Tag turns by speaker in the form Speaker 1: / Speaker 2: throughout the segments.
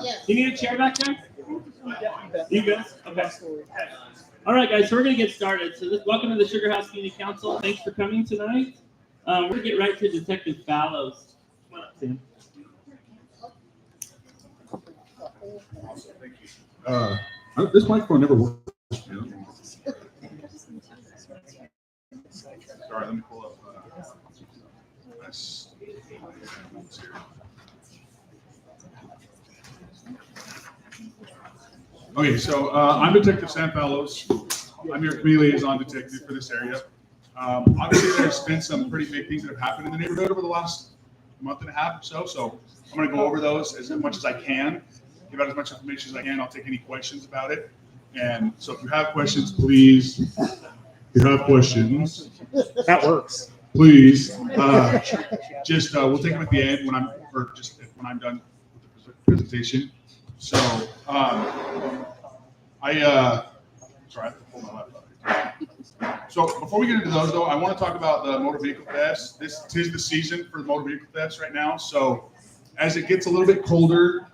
Speaker 1: Yes. You need a chair back there? You good? Okay. All right, guys, so we're going to get started. So welcome to the Sugar House Community Council. Thanks for coming tonight. We're going to get right to Detective Fallows. Come on up, Sam.
Speaker 2: This microphone never works. Sorry, let me pull up. Okay, so I'm Detective Sam Fallows. I'm your community liaison detective for this area. Obviously, there's been some pretty big things that have happened in the neighborhood over the last month and a half or so. So I'm going to go over those as much as I can, give out as much information as I can. I'll take any questions about it. And so if you have questions, please. If you have questions,
Speaker 3: that works.
Speaker 2: Please, just we'll take them at the end when I'm done with the presentation. So sorry, I have to pull my laptop. So before we get into those, though, I want to talk about the motor vehicle thefts. This is the season for the motor vehicle thefts right now. So as it gets a little bit colder,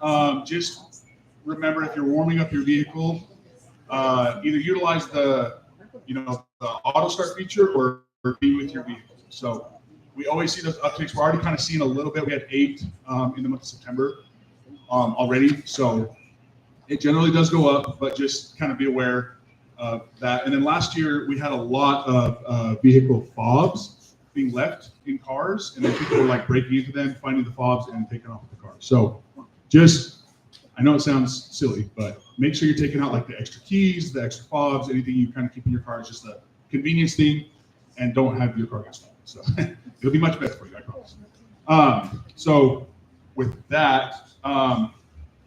Speaker 2: just remember if you're warming up your vehicle, either utilize the auto start feature or be with your vehicle. So we always see those upticks. We're already kind of seeing a little bit. We had 8 in the month of September already. So it generally does go up, but just kind of be aware of that. And then last year we had a lot of vehicle fobs being left in cars, and then people were like breaking into them, finding the fobs, and taking off with the car. So I know it sounds silly, but make sure you're taking out like the extra keys, the extra fobs, anything you kind of keep in your car. It's just a convenience thing, and don't have your car get stolen. So it'll be much better for you, I promise. So with that,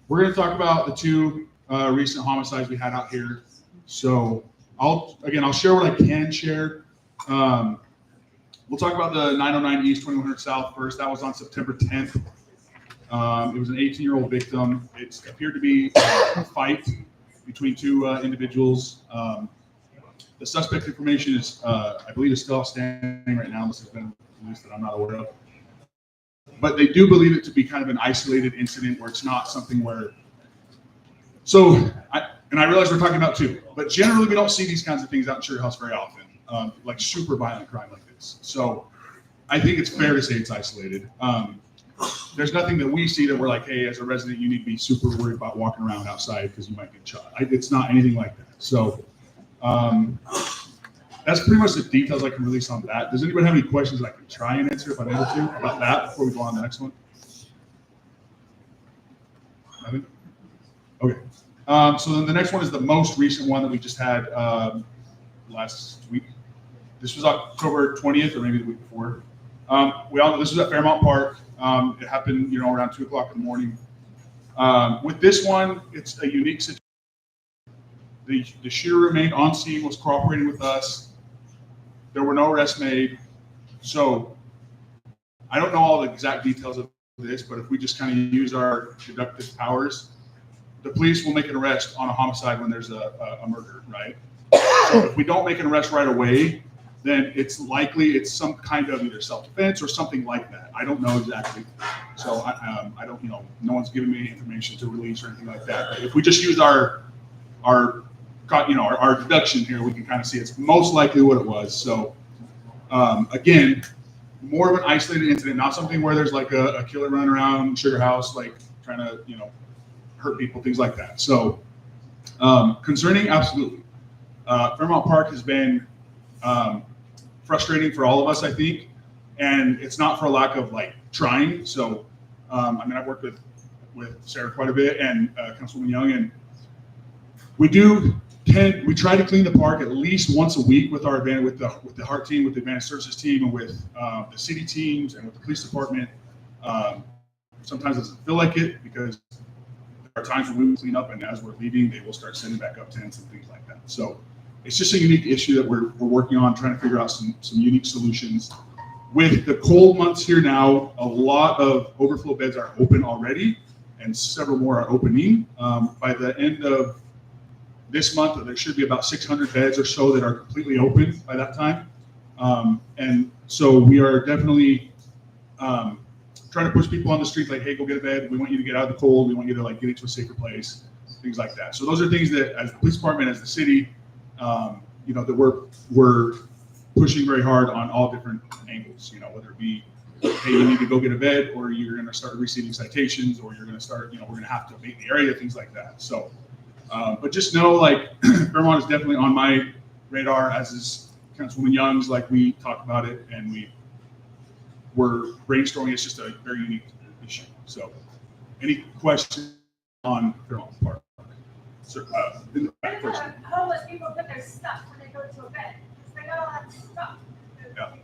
Speaker 2: we're going to talk about the 2 recent homicides we had out here. So I'll share what I can share. We'll talk about the 909 East 2100 South first. That was on September 10th. It was an 18-year-old victim. It appeared to be a fight between 2 individuals. The suspect information is, I believe, is still outstanding right now, unless it's been released that I'm not aware of. But they do believe it to be kind of an isolated incident where it's not something where. I realize we're talking about 2, but generally we don't see these kinds of things out in Sugar House very often, like super violent crime like this. So I think it's fair to say it's isolated. There's nothing that we see that we're like, hey, as a resident, you need to be super worried about walking around outside because you might get shot. It's not anything like that. So that's pretty much the details I can release on that. Does anybody have any questions that I can try and answer if I'm able to about that before we go on to the next one? Nothing? Okay. So then the next one is the most recent one that we just had last week. This was October 20th or maybe the week before. This was at Fairmount Park. It happened, around 2 o'clock in the morning. With this one, it's a unique situation. The shooter remained on scene, was cooperating with us. There were no arrests made. So I don't know all the exact details of this, but if we just kind of use our deductive powers, the police will make an arrest on a homicide when there's a murder, right? So if we don't make an arrest right away, then it's likely it's some kind of either self-defense or something like that. I don't know exactly. So I don't, no one's giving me any information to release or anything like that. But if we just use our deduction here, we can kind of see it's most likely what it was. So again, more of an isolated incident, not something where there's like a killer running around Sugar House, like trying to, hurt people, things like that. So concerning, absolutely. Fairmount Park has been frustrating for all of us, I think, and it's not for a lack of like trying. So I've worked with Sarah quite a bit and Councilwoman Young, and we try to clean the park at least once a week with the HART team, with the Advanced Services team, and with the city teams and with the police department. Sometimes it doesn't feel like it because there are times when we will clean up, and as we're leaving, they will start sending back up tents and things like that. So it's just a unique issue that we're working on, trying to figure out some unique solutions. With the cold months here now, a lot of overflow beds are open already, and several more are opening. By the end of this month, there should be about 600 beds or so that are completely open by that time. And so we are definitely trying to push people on the street like, hey, go get a bed. We want you to get out of the cold. We want you to like get into a safer place, things like that. So those are things that, as the police department, as the city, that we're pushing very hard on all different angles. Whether it be, hey, you need to go get a bed, or you're going to start receiving citations, or you're going to start, we're going to have to abate the area, things like that. So, but just know, like, Fairmont is definitely on my radar, as is Councilwoman Young's. Like, we talked about it, and we're brainstorming. It's just a very unique issue. So, any questions on Fairmont Park? Sir, in the back first.
Speaker 3: Homeless people put their stuff when they go to a bed. They got all that stuff.
Speaker 2: Yeah.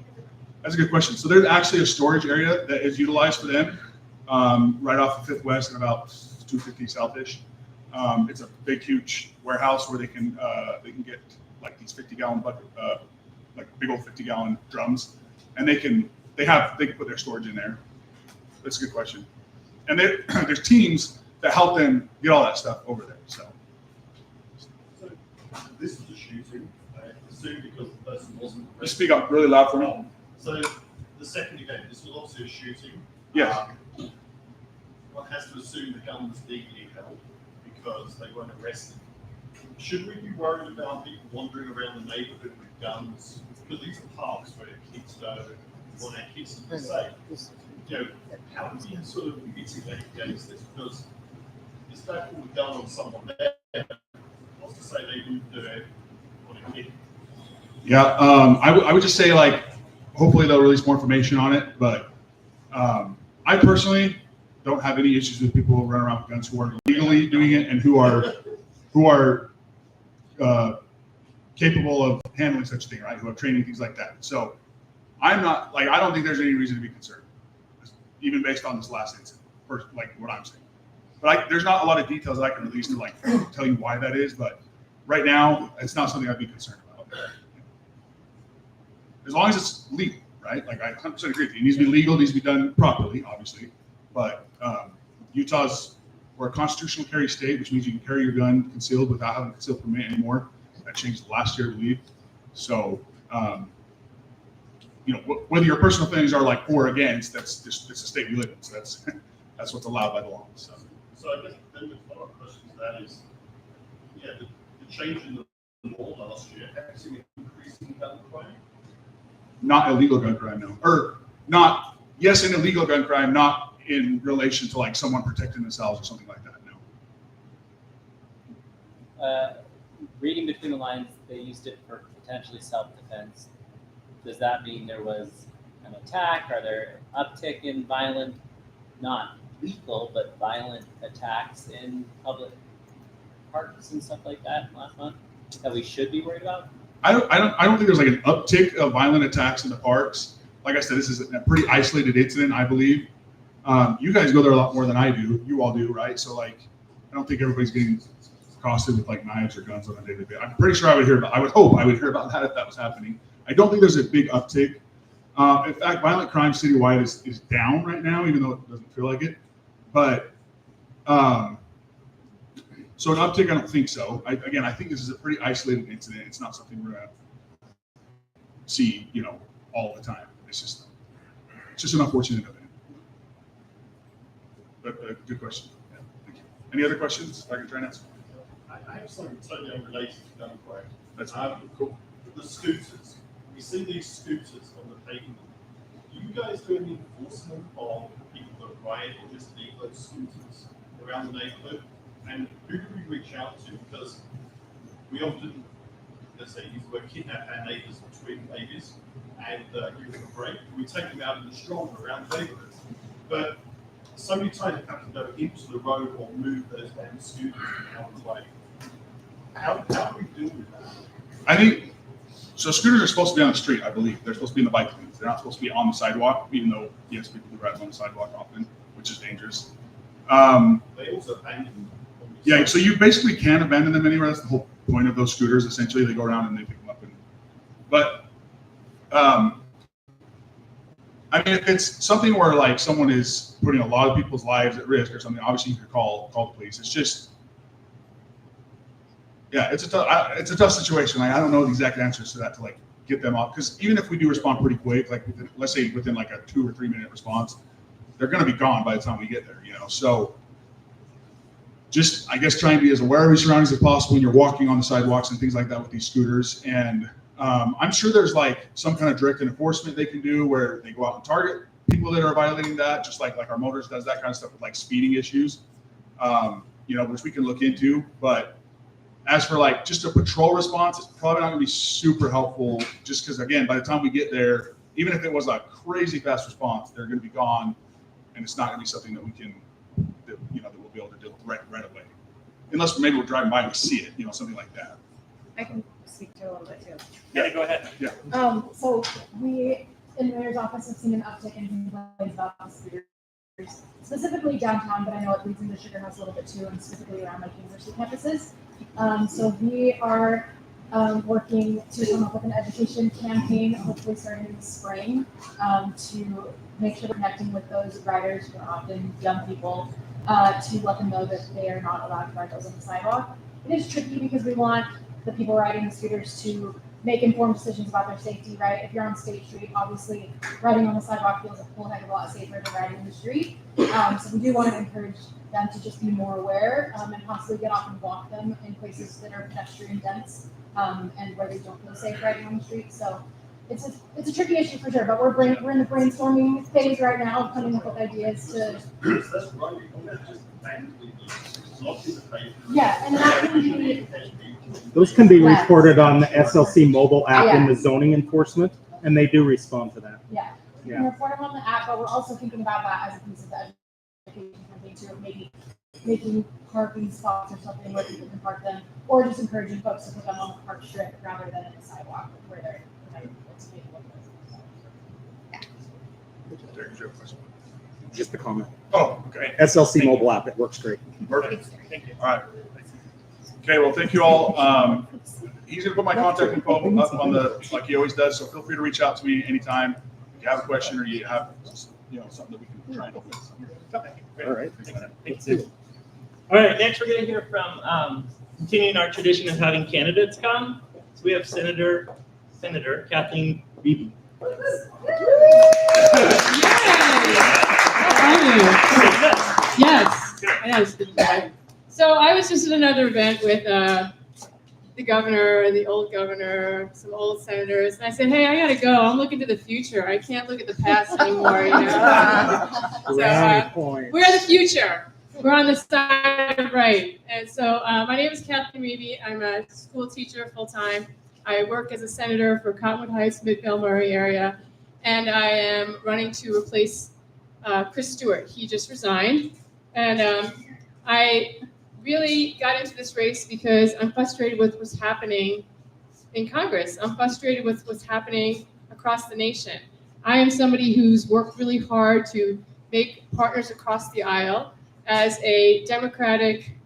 Speaker 2: That's a good question. So there's actually a storage area that is utilized for them, right off of 5th West and about 250 Southish. It's a big, huge warehouse where they can get like these 50-gallon bucket, like big old 50-gallon drums, and they can put their storage in there. That's a good question. And there's teams that help them get all that stuff over there. So
Speaker 4: this is a shooting, I assume, because the person wasn't.
Speaker 2: Just speak up really loud for me.
Speaker 4: So the second event, this was obviously a shooting.
Speaker 2: Yes.
Speaker 4: One has to assume the gun was legally held because they weren't arrested. Should we be worried about people wandering around the neighborhood with guns? Because these are parks where kids go, want their kids to be safe. How do we sort of mitigate against this? Because it's that pull the gun on someone there, not to say they wouldn't do it on a kid.
Speaker 2: Yeah, I would just say, like, hopefully they'll release more information on it. But I personally don't have any issues with people who run around with guns who are legally doing it and who are capable of handling such a thing, right? Who have training, things like that. So I don't think there's any reason to be concerned, even based on this last incident, or like what I'm saying. But there's not a lot of details that I can release to like tell you why that is. But right now, it's not something I'd be concerned about. As long as it's legal, right? Like, I 100% agree with you. It needs to be legal, it needs to be done properly, obviously. But we're a constitutional carry state, which means you can carry your gun concealed without having a concealed permit anymore. That changed last year, I believe. So, whether your personal feelings are like for or against, it's a state we live in. So that's what's allowed by the law. So
Speaker 4: I guess then the follow-up question to that is, the change in the law last year, have you seen an increase in gun crime?
Speaker 2: Not illegal gun crime, no. Or not, yes, an illegal gun crime, not in relation to like someone protecting themselves or something like that, no.
Speaker 5: Reading between the lines, they used it for potentially self-defense. Does that mean there was an attack? Are there uptick in violent, not lethal, but violent attacks in public parks and stuff like that last month that we should be worried about?
Speaker 2: I don't think there's like an uptick of violent attacks in the parks. Like I said, this is a pretty isolated incident, I believe. You guys go there a lot more than I do. You all do, right? So like, I don't think everybody's getting accosted with like knives or guns on a daily basis. I'm pretty sure I would hope I would hear about that if that was happening. I don't think there's a big uptick. In fact, violent crime citywide is down right now, even though it doesn't feel like it. But so an uptick, I don't think so. I think this is a pretty isolated incident. It's not something we're gonna see, all the time. It's just an unfortunate event. But good question. Yeah, thank you. Any other questions I can try and answer?
Speaker 4: I have something totally unrelated to gun crime.
Speaker 2: That's
Speaker 4: cool. The scooters. We see these scooters on the pavement. Do you guys do any enforcement on people that ride or just leave those scooters around the neighborhood? And who do we reach out to? Because we often, let's say, use the word kidnap our neighbors or twin babies and give them a break. We take them out in the stroller around the neighborhood. But so many times they have to go into the road or move those damn scooters out of the way. How do we deal with that?
Speaker 2: I think so. Scooters are supposed to be on the street, I believe. They're supposed to be in the bike lanes. They're not supposed to be on the sidewalk, even though yes, people do ride on the sidewalk often, which is dangerous.
Speaker 4: They also abandon.
Speaker 2: Yeah, so you basically can't abandon them anywhere. That's the whole point of those scooters. Essentially, they go around and they pick them up. But I mean, if it's something where like someone is putting a lot of people's lives at risk or something, obviously you could call the police. It's just, yeah, it's a tough situation. Like, I don't know the exact answers to that to like get them off. Because even if we do respond pretty quick, like let's say within like a 2 or 3 minute response, they're going to be gone by the time we get there, So just, I guess, try and be as aware of your surroundings as possible when you're walking on the sidewalks and things like that with these scooters. And I'm sure there's like some kind of direct enforcement they can do where they go out and target people that are violating that, just like our motors does that kind of stuff with like speeding issues, which we can look into. But as for like just a patrol response, it's probably not going to be super helpful just because, again, by the time we get there, even if it was a crazy fast response, they're going to be gone, and it's not going to be something that we can, that we'll be able to deal with right away. Unless maybe we're driving by and we see it, something like that.
Speaker 6: I can speak to a little bit too.
Speaker 1: Yeah, go ahead.
Speaker 6: So we in the mayor's office have seen an uptick in complaints about the scooters, specifically downtown, but I know it leads into Sugar House a little bit too, and specifically around like university campuses. So we are working to come up with an education campaign, hopefully starting in the spring, to make sure we're connecting with those riders who are often young people, to let them know that they are not allowed to ride those on the sidewalk. It is tricky because we want the people riding the scooters to make informed decisions about their safety, right? If you're on State Street, obviously riding on the sidewalk feels a whole heck of a lot safer than riding in the street. So we do want to encourage them to just be more aware, and possibly get off and walk them in places that are pedestrian dense, and where they don't feel safe riding on the street. So it's a tricky issue for sure, but we're in the brainstorming phase right now, coming up with ideas to.
Speaker 4: That's right.
Speaker 6: Yeah, and that can be.
Speaker 7: Those can be reported on the SLC mobile app in the zoning enforcement, and they do respond to that.
Speaker 6: Yeah. We can report them on the app, but we're also thinking about that as a piece of the education campaign too, maybe making parking spots or something where people can park them, or just encouraging folks to put them on the park strip rather than in the sidewalk where they're
Speaker 7: Just a comment.
Speaker 2: Oh, okay.
Speaker 7: SLC mobile app, it works great.
Speaker 2: Perfect. Thank you. All right. Okay, well, thank you all. He's going to put my contact info up on like he always does, so feel free to reach out to me anytime if you have a question or you have something that we can try and help with.
Speaker 7: All right.
Speaker 1: Thank you. All right, next we're going to hear from continuing our tradition of having candidates come. So we have Senator Kathleen Beebe.
Speaker 8: Yes. So I was just at another event with the governor and the old governor, some old senators, and I said, "Hey, I gotta go. I'm looking to the future. I can't look at the past anymore." We're the future. We're on the side of right. And so my name is Kathleen Beebe. I'm a school teacher full time. I work as a senator for Cottonwood Heights, Midvale, Murray area, and I am running to replace Chris Stewart. He just resigned, and I really got into this race because I'm frustrated with what's happening in Congress. I'm frustrated with what's happening across the nation. I am somebody who's worked really hard to make partners across the aisle. As a Democratic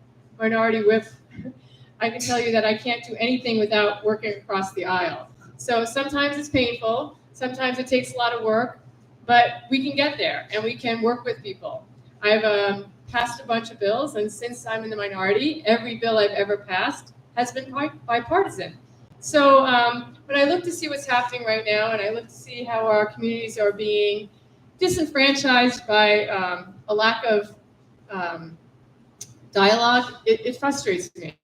Speaker 8: minority whip, I can tell you that I can't do anything without working across the aisle. So sometimes it's painful, sometimes it takes a lot of work, but we can get there and we can work with people. I've passed a bunch of bills, and since I'm in the minority, every bill I've ever passed has been bipartisan. So when I look to see what's happening right now, and I look to see how our communities are being disenfranchised by a lack of dialogue, it frustrates me.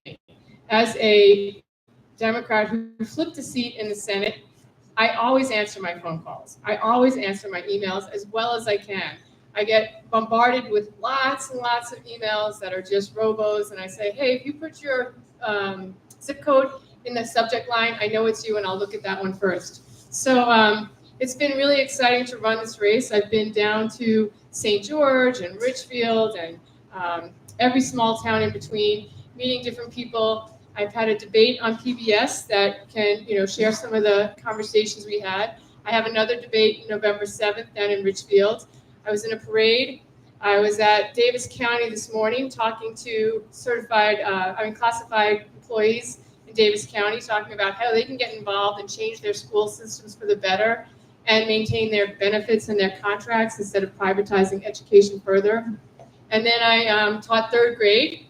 Speaker 8: As a Democrat who flipped a seat in the Senate, I always answer my phone calls. I always answer my emails as well as I can. I get bombarded with lots and lots of emails that are just robos, and I say, hey, if you put your zip code in the subject line, I know it's you, and I'll look at that one first. So it's been really exciting to run this race. I've been down to St. George and Richfield and every small town in between, meeting different people. I've had a debate on PBS that can, share some of the conversations we had. I have another debate November 7th down in Richfield. I was in a parade. I was at Davis County this morning talking to classified employees in Davis County, talking about how they can get involved and change their school systems for the better and maintain their benefits and their contracts instead of privatizing education further. And then I taught third grade.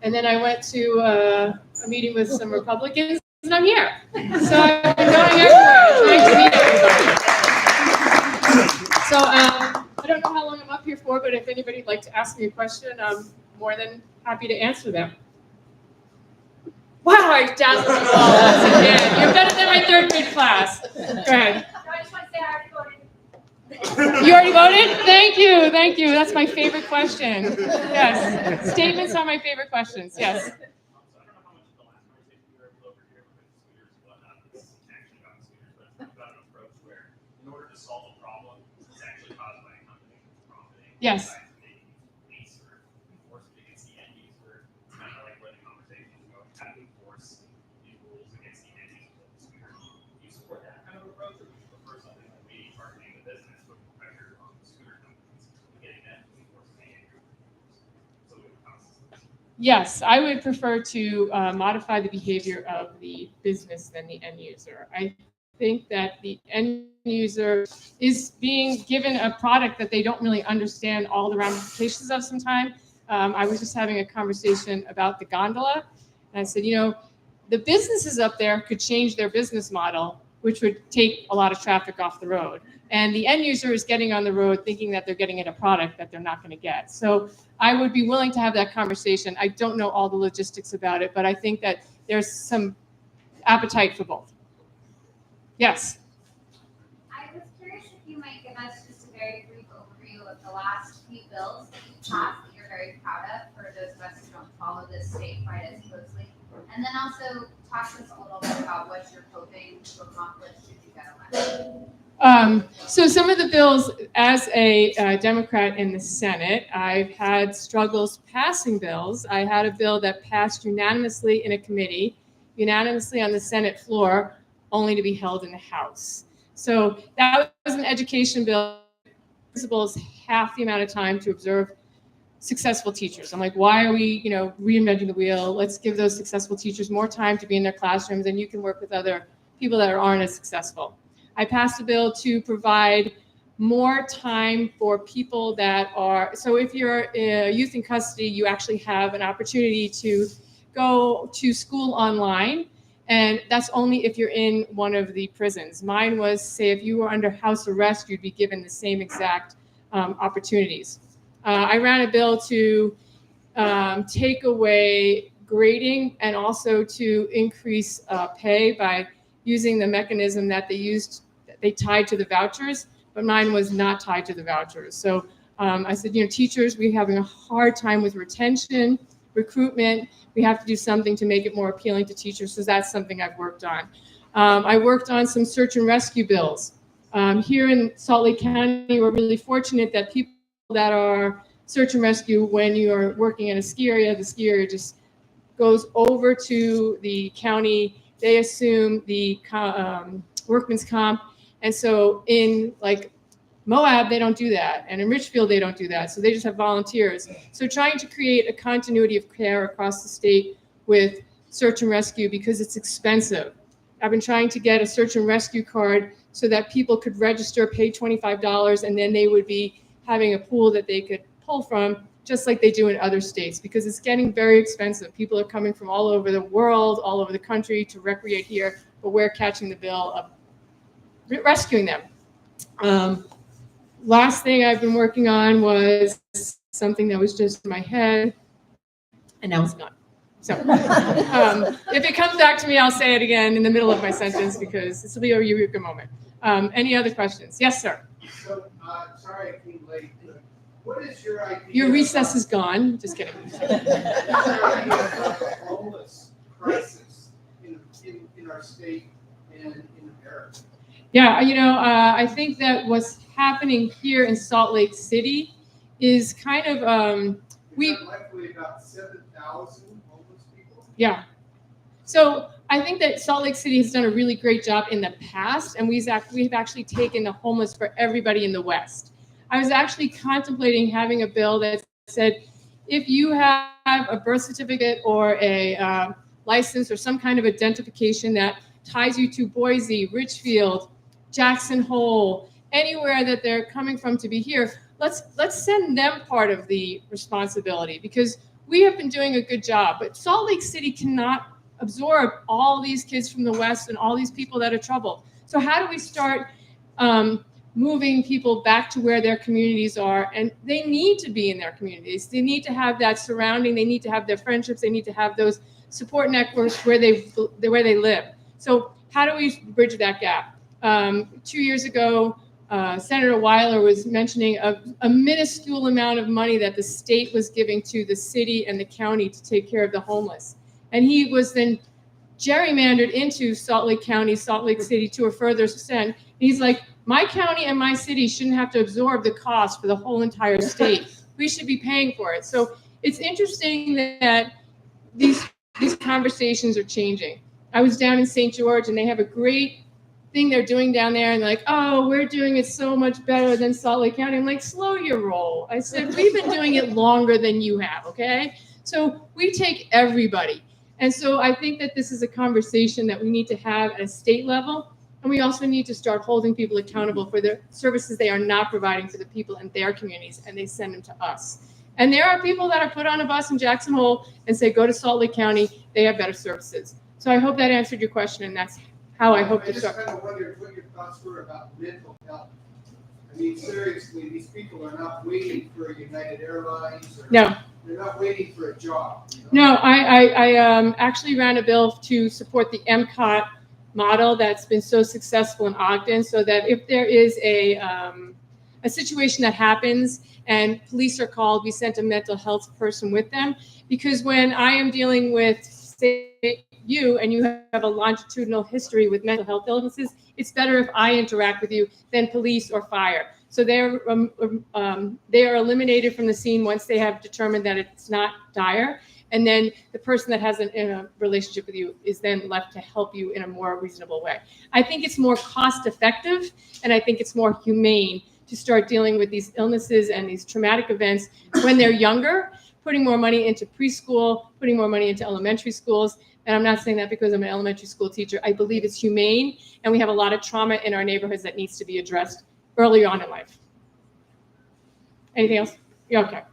Speaker 8: And then I went to a meeting with some Republicans, and I'm here. So I've been going everywhere, trying to meet everybody. So I don't know how long I'm up here for, but if anybody would like to ask me a question, I'm more than happy to answer them. Wow, I dazzled you all once again. You're better than my third grade class. Go ahead.
Speaker 3: No, I just want to say I already voted.
Speaker 8: You already voted? Thank you, thank you. That's my favorite question. Yes, statements are my favorite questions, yes.
Speaker 1: So I don't know how much of the last conversation we were able to overhear with the scooters and whatnot. This is actually about scooters, but it's about an approach where in order to solve a problem, it's actually caused by a company that's profiting.
Speaker 8: Yes.
Speaker 1: By making police or enforce it against the end user. It's kind of like where the conversation is going, how do we enforce these rules against the end user of the scooter? Do you support that kind of approach, or do you prefer something like maybe targeting the business with pressure on the scooter companies, getting them to enforce behavior? So it would cost us.
Speaker 8: Yes, I would prefer to modify the behavior of the business than the end user. I think that the end user is being given a product that they don't really understand all the ramifications of sometimes. I was just having a conversation about the gondola, and I said, you know, the businesses up there could change their business model, which would take a lot of traffic off the road. And the end user is getting on the road thinking that they're getting a product that they're not going to get. So I would be willing to have that conversation. I don't know all the logistics about it, but I think that there's some appetite for both. Yes.
Speaker 3: I was curious if you might give us just a very brief overview of the last few bills that you passed that you're very proud of for those of us who don't follow this state quite as closely. And then also talk to us a little bit about what you're hoping to accomplish should you get elected.
Speaker 8: So some of the bills, as a Democrat in the Senate, I've had struggles passing bills. I had a bill that passed unanimously in a committee, unanimously on the Senate floor, only to be held in the House. So that was an education bill. Principals half the amount of time to observe successful teachers. I'm like, why are we, reinventing the wheel? Let's give those successful teachers more time to be in their classrooms, and you can work with other people that aren't as successful. I passed a bill to provide more time for people that are, so if you're a youth in custody, you actually have an opportunity to go to school online, and that's only if you're in one of the prisons. Mine was, say, if you were under house arrest, you'd be given the same exact opportunities. I ran a bill to take away grading and also to increase pay by using the mechanism that they tied to the vouchers, but mine was not tied to the vouchers. So I said, teachers, we're having a hard time with retention, recruitment. We have to do something to make it more appealing to teachers. So that's something I've worked on. I worked on some search and rescue bills. Here in Salt Lake County, we're really fortunate that people that are search and rescue, when you are working in a ski area, the ski area just goes over to the county. They assume the workman's comp. And so in like Moab, they don't do that. And in Richfield, they don't do that. So they just have volunteers. So trying to create a continuity of care across the state with search and rescue, because it's expensive. I've been trying to get a search and rescue card so that people could register, pay $25, and then they would be having a pool that they could pull from, just like they do in other states, because it's getting very expensive. People are coming from all over the world, all over the country to recreate here, but we're catching the bill of rescuing them. Last thing I've been working on was something that was just in my head, and now it's gone. So if it comes back to me, I'll say it again in the middle of my sentence, because this will be a eureka moment. Any other questions? Yes, sir.
Speaker 9: So, sorry I came late. What is your idea?
Speaker 8: Your recess is gone. Just kidding.
Speaker 9: What's your idea about the homeless crisis in our state and in America?
Speaker 8: Yeah, I think that what's happening here in Salt Lake City is kind of
Speaker 9: Likely about 7,000 homeless people.
Speaker 8: Yeah. So I think that Salt Lake City has done a really great job in the past, and we've actually taken the homeless for everybody in the West. I was actually contemplating having a bill that said, if you have a birth certificate or a license or some kind of identification that ties you to Boise, Richfield, Jackson Hole, anywhere that they're coming from to be here, let's send them part of the responsibility, because we have been doing a good job. But Salt Lake City cannot absorb all these kids from the West and all these people that are troubled. So how do we start moving people back to where their communities are, and they need to be in their communities. They need to have that surrounding. They need to have their friendships. They need to have those support networks where they live. So how do we bridge that gap? 2 years ago, Senator Weiler was mentioning a minuscule amount of money that the state was giving to the city and the county to take care of the homeless. And he was then gerrymandered into Salt Lake County, Salt Lake City to a further extent. He's like, my county and my city shouldn't have to absorb the cost for the whole entire state. We should be paying for it. So it's interesting that these conversations are changing. I was down in St. George, and they have a great thing they're doing down there, and like, oh, we're doing it so much better than Salt Lake County. I'm like, slow your roll. I said, we've been doing it longer than you have, okay? So we take everybody. And so I think that this is a conversation that we need to have at a state level. And we also need to start holding people accountable for the services they are not providing for the people in their communities, and they send them to us. And there are people that are put on a bus in Jackson Hole and say, go to Salt Lake County, they have better services. So I hope that answered your question, and that's how I hope to start.
Speaker 9: I just kind of wondered what your thoughts were about mental health. I mean, seriously, these people are not waiting for United Airlines, or
Speaker 8: No.
Speaker 9: they're not waiting for a job. You know?
Speaker 8: No, I actually ran a bill to support the MCOT model that's been so successful in Ogden, so that if there is a situation that happens and police are called, we sent a mental health person with them. Because when I am dealing with, say, you and you have a longitudinal history with mental health illnesses, it's better if I interact with you than police or fire. So they are eliminated from the scene once they have determined that it's not dire. And then the person that has a relationship with you is then left to help you in a more reasonable way. I think it's more cost effective, and I think it's more humane to start dealing with these illnesses and these traumatic events when they're younger, putting more money into preschool, putting more money into elementary schools. And I'm not saying that because I'm an elementary school teacher. I believe it's humane, and we have a lot of trauma in our neighborhoods that needs to be addressed early on in life. Anything else? Yeah, okay.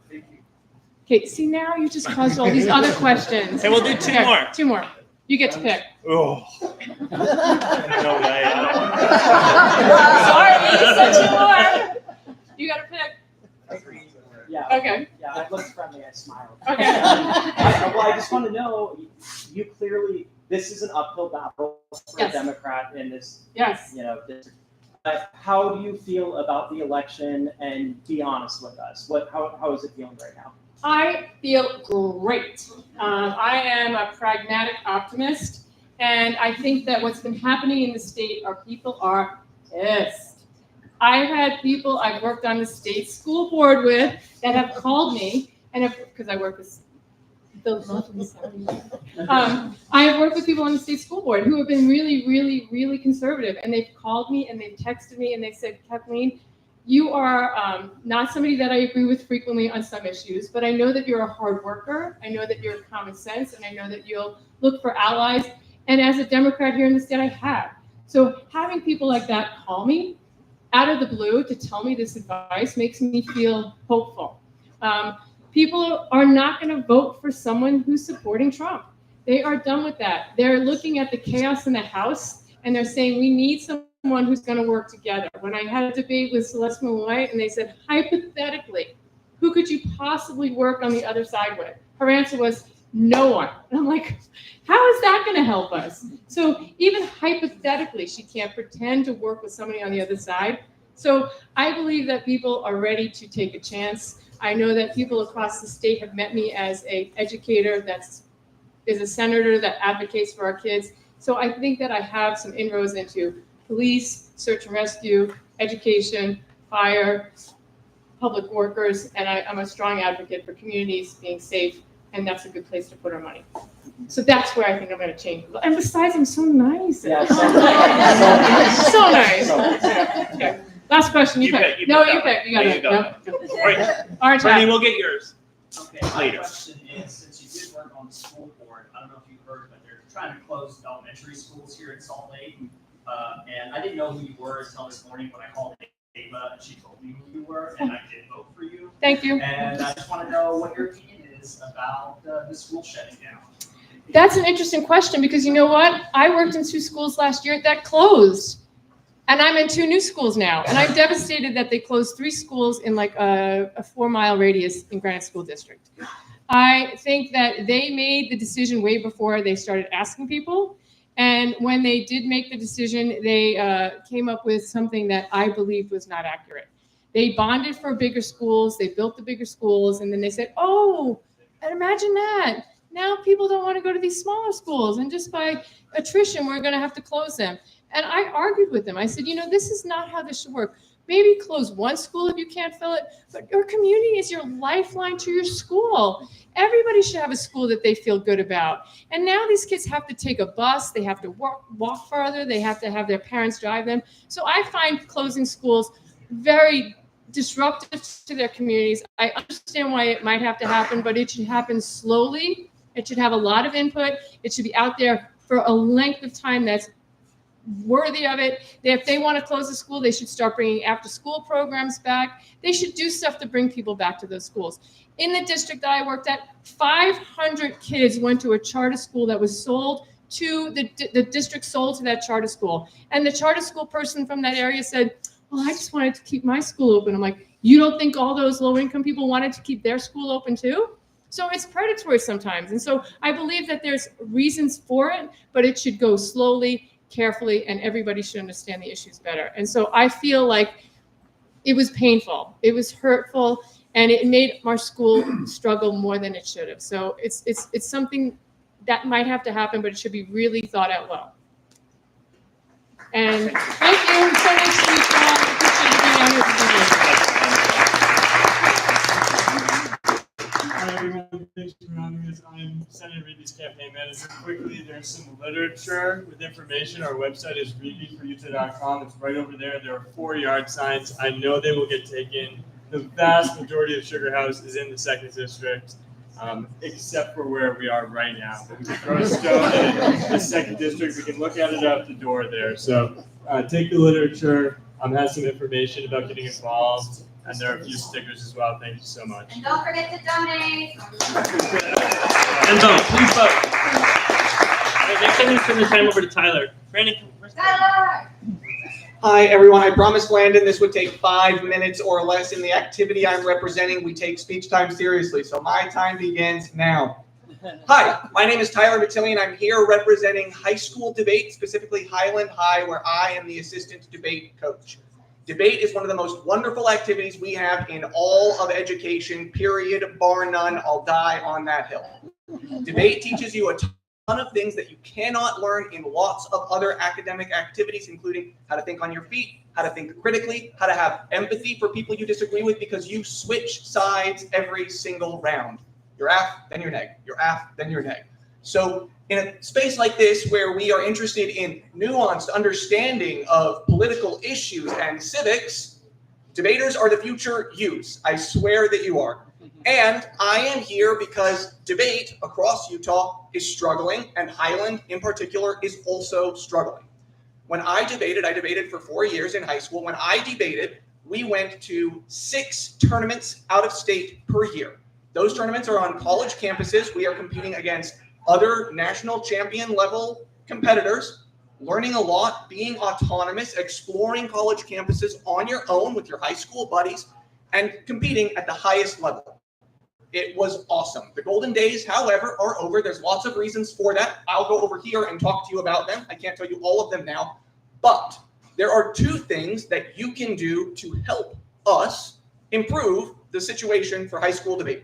Speaker 8: Okay, see, now you just caused all these other questions.
Speaker 1: Hey, we'll do two more.
Speaker 8: Two more. You get to pick.
Speaker 1: Oh. No way.
Speaker 8: Sorry, you said two more. You got to pick.
Speaker 10: Yeah.
Speaker 8: Okay.
Speaker 10: Yeah, I looked friendly. I smiled.
Speaker 8: Okay.
Speaker 10: Well, I just want to know, you clearly, this is an uphill battle for
Speaker 8: Yes.
Speaker 10: a Democrat in this,
Speaker 8: Yes.
Speaker 10: district. How do you feel about the election? And be honest with us. How is it feeling right now?
Speaker 8: I feel great. I am a pragmatic optimist, and I think that what's been happening in the state are people are pissed. I've had people I've worked on the state school board with that have called me, and because I work with the lovely Sally. I have worked with people on the state school board who have been really, really, really conservative, and they've called me and they've texted me and they said, Kathleen, you are not somebody that I agree with frequently on some issues, but I know that you're a hard worker. I know that you're common sense, and I know that you'll look for allies. And as a Democrat here in the state, I have. So having people like that call me out of the blue to tell me this advice makes me feel hopeful. People are not going to vote for someone who's supporting Trump. They are done with that. They're looking at the chaos in the House, and they're saying, we need someone who's going to work together. When I had a debate with Celeste Malloy, and they said, hypothetically, who could you possibly work on the other side with? Her answer was, no one. And I'm like, how is that going to help us? So even hypothetically, she can't pretend to work with somebody on the other side. So I believe that people are ready to take a chance. I know that people across the state have met me as an educator that is a senator that advocates for our kids. So I think that I have some inroads into police, search and rescue, education, fire, public workers, and I'm a strong advocate for communities being safe, and that's a good place to put our money. So that's where I think I'm going to change. And besides, I'm so nice.
Speaker 10: Yeah,
Speaker 8: So nice. Okay. Last question. You pick. No, you pick. You got it.
Speaker 1: All right,
Speaker 8: Orange
Speaker 1: Bernie,
Speaker 8: hat.
Speaker 1: we'll get yours.
Speaker 11: Okay, my
Speaker 1: Later.
Speaker 11: question is, since you did work on the school board, I don't know if you've heard, but they're trying to close elementary schools here in Salt Lake. And I didn't know who you were until this morning when I called Ava, and she told me who you were, and I did vote for you.
Speaker 8: Thank you.
Speaker 11: And I just want to know what your opinion is about the school shutting down.
Speaker 8: That's an interesting question, because you know what? I worked in 2 schools last year that closed And I'm in 2 new schools now, and I'm devastated that they closed 3 schools in like a 4-mile radius in Granite School District. I think that they made the decision way before they started asking people. And when they did make the decision, they came up with something that I believed was not accurate. They bonded for bigger schools, they built the bigger schools, and then they said, oh, and imagine that. Now people don't want to go to these smaller schools, and just by attrition, we're going to have to close them. And I argued with them. I said, this is not how this should work. Maybe close one school if you can't fill it, but your community is your lifeline to your school. Everybody should have a school that they feel good about. And now these kids have to take a bus, they have to walk further, they have to have their parents drive them. So I find closing schools very disruptive to their communities. I understand why it might have to happen, but it should happen slowly. It should have a lot of input. It should be out there for a length of time that's worthy of it. If they want to close the school, they should start bringing after-school programs back. They should do stuff to bring people back to those schools. In the district that I worked at, 500 kids went to a charter school that was sold to the district sold to that charter school. And the charter school person from that area said, well, I just wanted to keep my school open. I'm like, you don't think all those low-income people wanted to keep their school open too? So it's predatory sometimes. And so I believe that there's reasons for it, but it should go slowly, carefully, and everybody should understand the issues better. And so I feel like it was painful, it was hurtful, and it made our school struggle more than it should have. So it's something that might have to happen, but it should be really thought out well. And thank you. So nice to meet you all. I appreciate you being out here today.
Speaker 12: Hi everyone, thanks for having us. I'm Senator Reedy's campaign manager. Quickly, there's some literature with information. Our website is reedyforutah.com. It's right over there. There are 4 yard signs. I know they will get taken. The vast majority of Sugar House is in the 2nd district, except for where we are right now. But we can throw a stone in the 2nd district. We can look at it out the door there. So take the literature. Has some information about getting involved. And there are a few stickers as well. Thank you so much.
Speaker 3: And don't forget to donate.
Speaker 1: And vote, please vote. All right, next I'm going to turn the time over to Tyler. Brandon, where's
Speaker 3: Tyler?
Speaker 13: Hi, everyone. I promised Landon this would take 5 minutes or less. In the activity I'm representing, we take speech time seriously. So my time begins now. Hi, my name is Tyler Matillion. I'm here representing high school debate, specifically Highland High, where I am the assistant debate coach. Debate is one of the most wonderful activities we have in all of education, period, bar none. I'll die on that hill. Debate teaches you a ton of things that you cannot learn in lots of other academic activities, including how to think on your feet, how to think critically, how to have empathy for people you disagree with, because you switch sides every single round. You're aff, then you're neg. You're aff, then you're neg. So in a space like this, where we are interested in nuanced understanding of political issues and civics, debaters are the future yous. I swear that you are. And I am here because debate across Utah is struggling, and Highland in particular is also struggling. When I debated for 4 years in high school. When I debated, we went to 6 tournaments out of state per year. Those tournaments are on college campuses. We are competing against other national champion level competitors, learning a lot, being autonomous, exploring college campuses on your own with your high school buddies, and competing at the highest level. It was awesome. The golden days, however, are over. There's lots of reasons for that. I'll go over here and talk to you about them. I can't tell you all of them now, but there are 2 things that you can do to help us improve the situation for high school debate.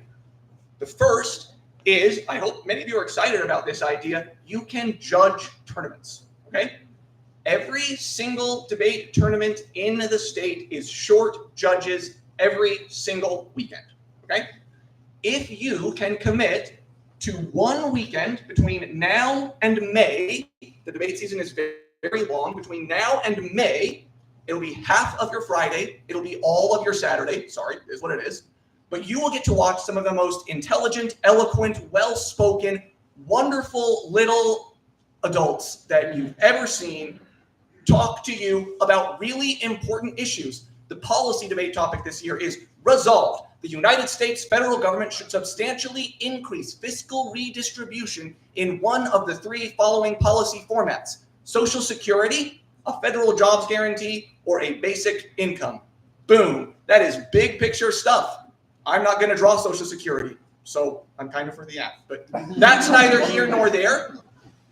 Speaker 13: The first is, I hope many of you are excited about this idea, you can judge tournaments, okay? Every single debate tournament in the state is short judges every single weekend, okay? If you can commit to 1 weekend between now and May, the debate season is very, very long, between now and May, it'll be half of your Friday, it'll be all of your Saturday, sorry, is what it is. But you will get to watch some of the most intelligent, eloquent, well-spoken, wonderful little adults that you've ever seen talk to you about really important issues. The policy debate topic this year is resolved. The United States federal government should substantially increase fiscal redistribution in one of the 3 following policy formats: Social Security, a federal jobs guarantee, or a basic income. Boom. That is big picture stuff. I'm not going to draw Social Security, so I'm kind of for the app, but that's neither here nor there.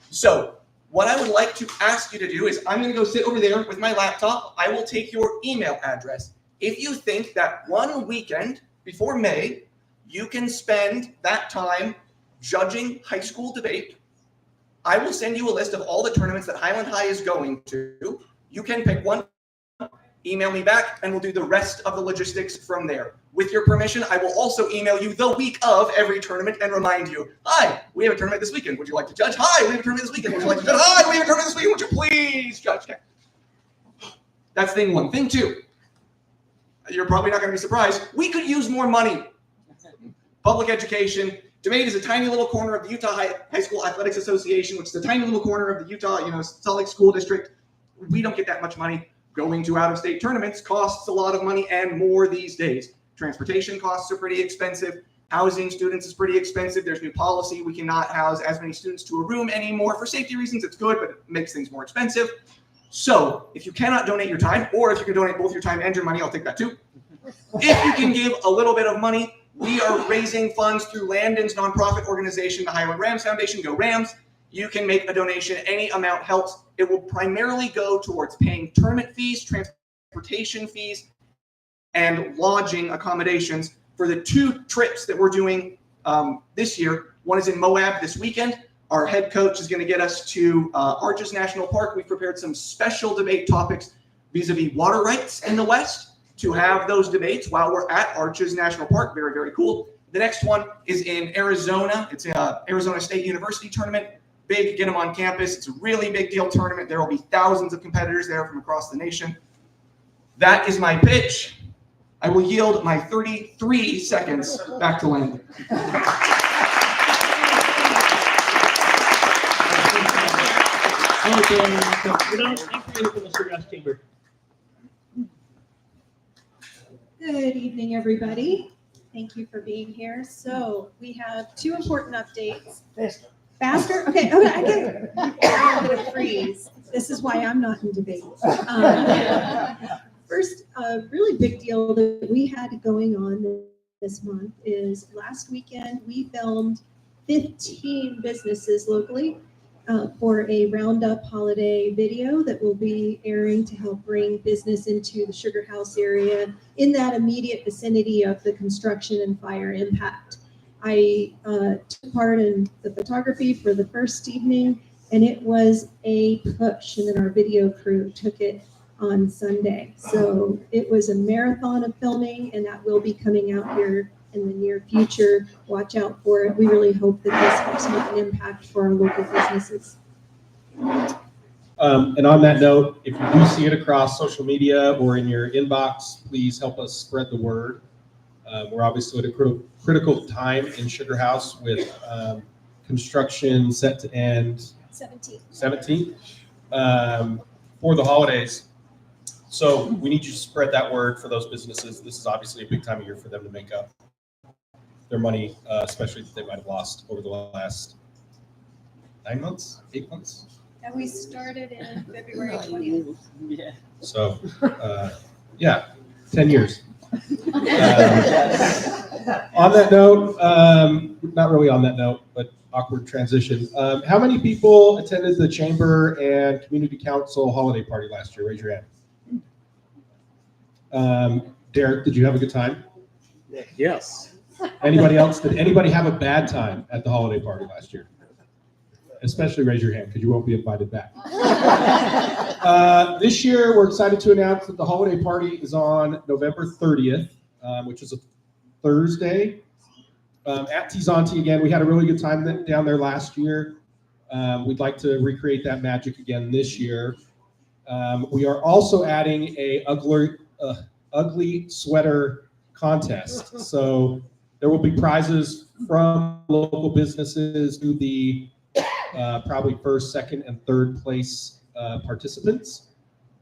Speaker 13: So what I would like to ask you to do is I'm going to go sit over there with my laptop. I will take your email address. If you think that one weekend before May, you can spend that time judging high school debate, I will send you a list of all the tournaments that Highland High is going to. You can pick one, email me back, and we'll do the rest of the logistics from there. With your permission, I will also email you the week of every tournament and remind you, hi, we have a tournament this weekend. Would you like to judge? Hi, we have a tournament this weekend. Would you like to judge? Hi, we have a tournament this weekend. Would you please judge? Okay. That's thing one. Thing two, you're probably not going to be surprised. We could use more money. Public education. Debate is a tiny little corner of the Utah High School Athletics Association, which is a tiny little corner of the Utah, Salt Lake School District. We don't get that much money. Going to out-of-state tournaments costs a lot of money and more these days. Transportation costs are pretty expensive. Housing students is pretty expensive. There's new policy. We cannot house as many students to a room anymore. For safety reasons, it's good, but it makes things more expensive. So if you cannot donate your time, or if you can donate both your time and your money, I'll take that too. If you can give a little bit of money, we are raising funds through Landon's nonprofit organization, the Highland Rams Foundation, Go Rams. You can make a donation. Any amount helps. It will primarily go towards paying tournament fees, transportation fees, and lodging accommodations for the 2 trips that we're doing this year. One is in Moab this weekend. Our head coach is going to get us to Arches National Park. We've prepared some special debate topics vis-a-vis water rights in the West to have those debates while we're at Arches National Park. Very, very cool. The next one is in Arizona. It's an Arizona State University tournament. Big, get them on campus. It's a really big deal tournament. There will be thousands of competitors there from across the nation. That is my pitch. I will yield my 33 seconds back to Landon.
Speaker 14: Good evening, everybody. Thank you for being here. So we have 2 important updates. Faster? Okay. Okay. I'm going to freeze. This is why I'm not in debate. First, a really big deal that we had going on this month is last weekend we filmed 15 businesses locally for a Roundup holiday video that will be airing to help bring business into the Sugar House area in that immediate vicinity of the construction and fire impact. I took part in the photography for the first evening, and it was a push. And then our video crew took it on Sunday. So it was a marathon of filming, and that will be coming out here in the near future. Watch out for it. We really hope that this helps make an impact for our local businesses.
Speaker 15: And on that note, if you do see it across social media or in your inbox, please help us spread the word. We're obviously at a critical time in Sugar House with construction set to end 17th for the holidays. So we need you to spread that word for those businesses. This is obviously a big time of year for them to make up their money, especially that they might have lost over the last 9 months, 8 months.
Speaker 14: And we started in February 20th.
Speaker 5: Yeah.
Speaker 15: So, 10 years. On that note, not really on that note, but awkward transition. How many people attended the Chamber and Community Council holiday party last year? Raise your hand. Derek, did you have a good time?
Speaker 7: Yes.
Speaker 15: Anybody else? Did anybody have a bad time at the holiday party last year? Especially raise your hand because you won't be invited back. This year, we're excited to announce that the holiday party is on November 30th, which is a Thursday. At Tizonti again, we had a really good time down there last year. We'd like to recreate that magic again this year. We are also adding a ugly sweater contest. So there will be prizes from local businesses to the probably first, second, and third place participants.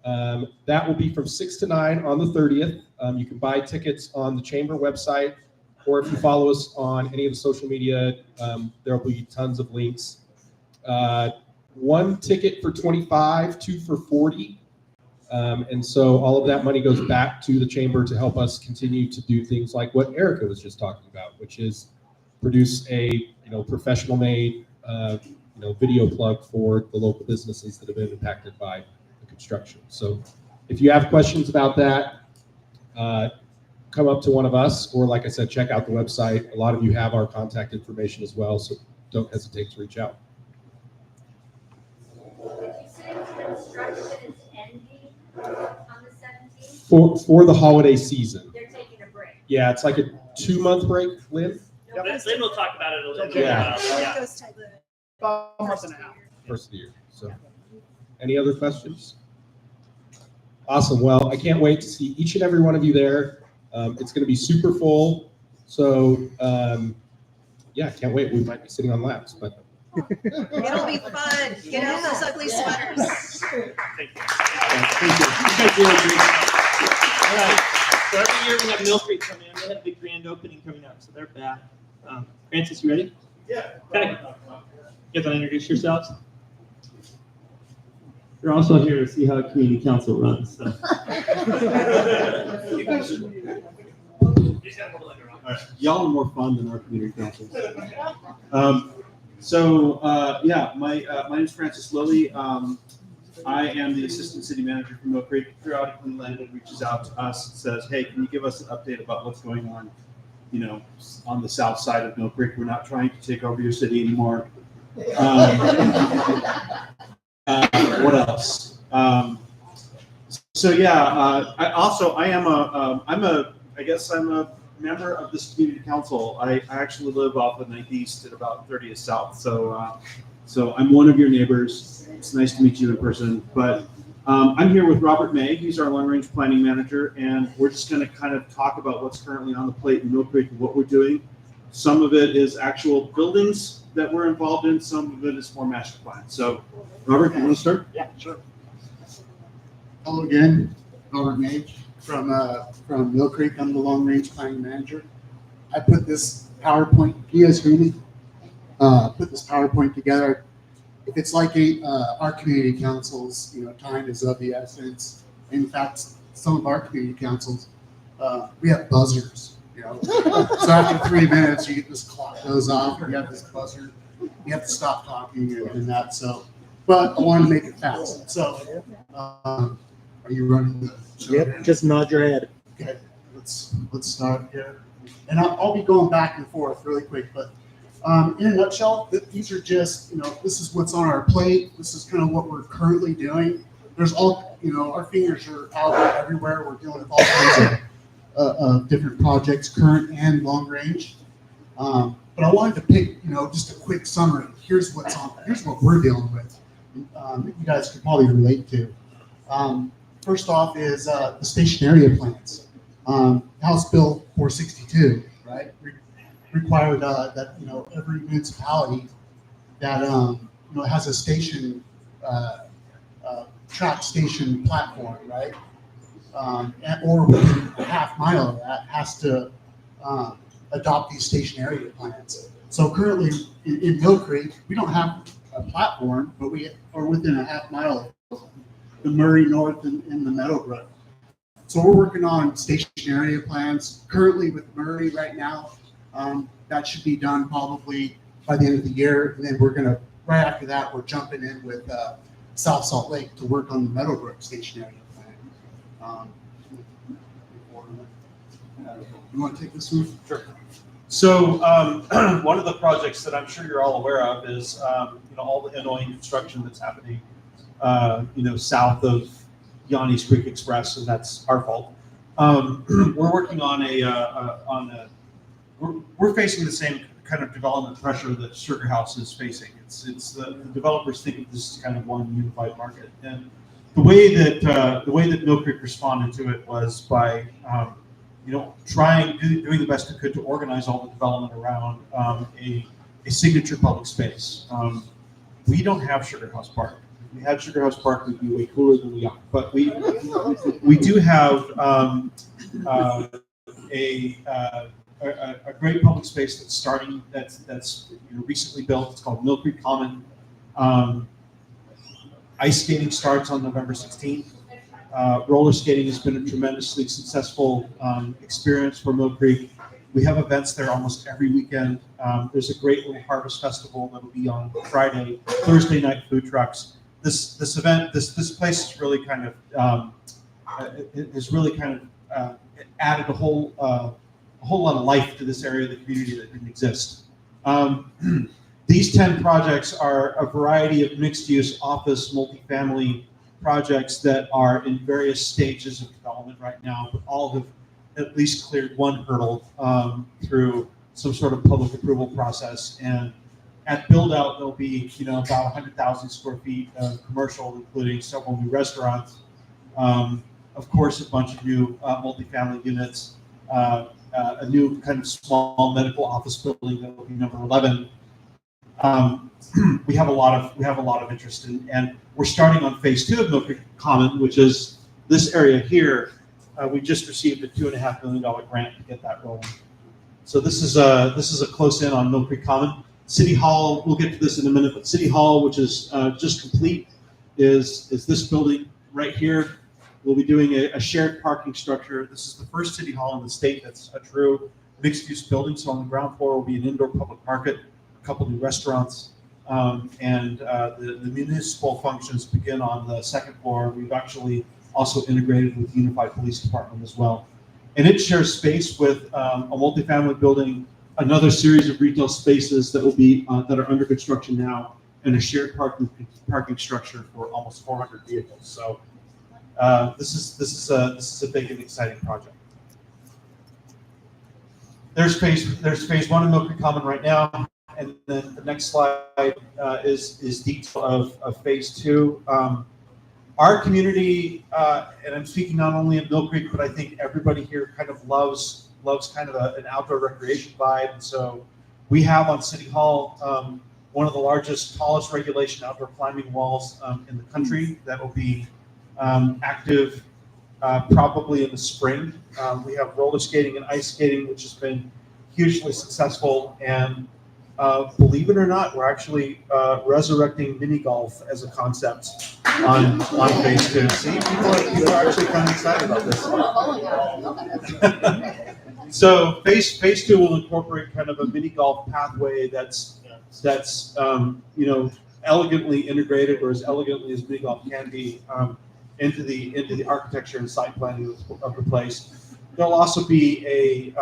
Speaker 15: That will be from 6 to 9 on the 30th. You can buy tickets on the Chamber website, or if you follow us on any of the social media, there will be tons of links. 1 ticket for $25, 2 for $40. And so all of that money goes back to the chamber to help us continue to do things like what Erica was just talking about, which is produce a professional made video plug for the local businesses that have been impacted by the construction. So if you have questions about that, come up to one of us, or like I said, check out the website. A lot of you have our contact information as well, so don't hesitate to reach out.
Speaker 3: Construction is ending on the 17th.
Speaker 15: For the holiday season.
Speaker 3: They're taking a break.
Speaker 15: Yeah, it's like a 2-month break, Lynn.
Speaker 1: Lynn will talk about it a little bit.
Speaker 15: Yeah.
Speaker 9: About a month and a half.
Speaker 15: First of the year. So, any other questions? Awesome. Well, I can't wait to see each and every one of you there. It's going to be super full. So, yeah, can't wait. We might be sitting on laps, but.
Speaker 16: It'll be fun. Get out those ugly sweaters.
Speaker 1: Thank you. You guys really great. All right. So every year we have Mill Creek come in. They have a big grand opening coming up, so they're back. Francis, you ready?
Speaker 4: Yeah.
Speaker 1: Okay. You guys want to introduce yourselves? You're also here to see how a community council runs. So.
Speaker 17: Y'all are more fun than our community councils. My name is Francis Lilly. I am the assistant city manager for Mill Creek. Periodically, Landon reaches out to us and says, "Hey, can you give us an update about what's going on, on the south side of Mill Creek? We're not trying to take over your city anymore." What else? I'm a member of this community council. I actually live off of 9th East at about 30th South. So I'm one of your neighbors. It's nice to meet you in person. But I'm here with Robert May. He's our long-range planning manager, and we're just going to kind of talk about what's currently on the plate in Mill Creek and what we're doing. Some of it is actual buildings that we're involved in. Some of it is more master plan. So, Robert, you want to start?
Speaker 9: Yeah, sure. Hello again, Robert May from Mill Creek. I'm the long range planning manager. I put this PowerPoint. Can you guys hear me? Put this PowerPoint together. If it's like our community councils, time is of the essence. In fact, some of our community councils, we have buzzers. So after 3 minutes, you get this clock goes off. You have this buzzer. You have to stop talking and that. So, but I want to make it fast. So, are you running the show?
Speaker 7: Yep. Just nod your head.
Speaker 9: Okay. Let's start here. And I'll be going back and forth really quick. But in a nutshell, these are just this is what's on our plate. This is kind of what we're currently doing. There's all our fingers are out everywhere. We're dealing with all kinds of different projects, current and long range. But I wanted to pick, just a quick summary. Here's what we're dealing with. That you guys could probably relate to. First off is the station area plans. House Bill 462, right? Required that every municipality that has a station track station platform, right? Or within a half mile of that has to adopt these station area plans. So currently in Mill Creek, we don't have a platform, but we are within a half mile of the Murray North and the Meadowbrook. So we're working on station area plans currently with Murray right now. That should be done probably by the end of the year. And then right after that, we're jumping in with South Salt Lake to work on the Meadowbrook station area plan. You want to take this one?
Speaker 17: Sure. So one of the projects that I'm sure you're all aware of is all the annoying construction that's happening south of Yanni's Creek Express, and that's our fault. We're working on we're facing the same kind of development pressure that Sugar House is facing. It's the developers think of this as kind of one unified market, and the way that Mill Creek responded to it was by doing the best it could to organize all the development around a signature public space. We don't have Sugar House Park. If we had Sugar House Park, we'd be way cooler than we are. But we do have a great public space that's starting. That's recently built. It's called Mill Creek Common. Ice skating starts on November 16th. Roller skating has been a tremendously successful experience for Mill Creek. We have events there almost every weekend. There's a great little harvest festival that'll be on Friday, Thursday night food trucks. This place is really kind of added a whole lot of life to this area of the community that didn't exist. These 10 projects are a variety of mixed-use office, multifamily projects that are in various stages of development right now, but all have at least cleared one hurdle through some sort of public approval process. And at build out, there'll be about 100,000 square feet of commercial, including several new restaurants. Of course, a bunch of new multifamily units, a new kind of small medical office building that will be number 11. We have a lot of interest in, and we're starting on phase 2 of Mill Creek Common, which is this area here. We just received a $2.5 million grant to get that rolling. So this is a close in on Mill Creek Common. City Hall, we'll get to this in a minute, but City Hall, which is just complete, is this building right here. We'll be doing a shared parking structure. This is the first City Hall in the state that's a true mixed-use building. So on the ground floor will be an indoor public market, a couple new restaurants, and the municipal functions begin on the second floor. We've actually also integrated with the Unified Police Department as well. And it shares space with a multifamily building, another series of retail spaces that will be that are under construction now, and a shared parking structure for almost 400 vehicles. So this is a big and exciting project. There's phase 1 in Mill Creek Common right now, and then the next slide is detail of phase 2. Our community, and I'm speaking not only of Mill Creek, but I think everybody here kind of loves kind of an outdoor recreation vibe. And so we have on City Hall one of the largest, tallest regulation outdoor climbing walls in the country that will be active probably in the spring. We have roller skating and ice skating, which has been hugely successful. And believe it or not, we're actually resurrecting mini golf as a concept on phase 2. See, people are actually kind of excited about this. So phase 2 will incorporate kind of a mini golf pathway that's elegantly integrated, or as elegantly as mini golf can be, into the architecture and site planning of the place. There'll also be a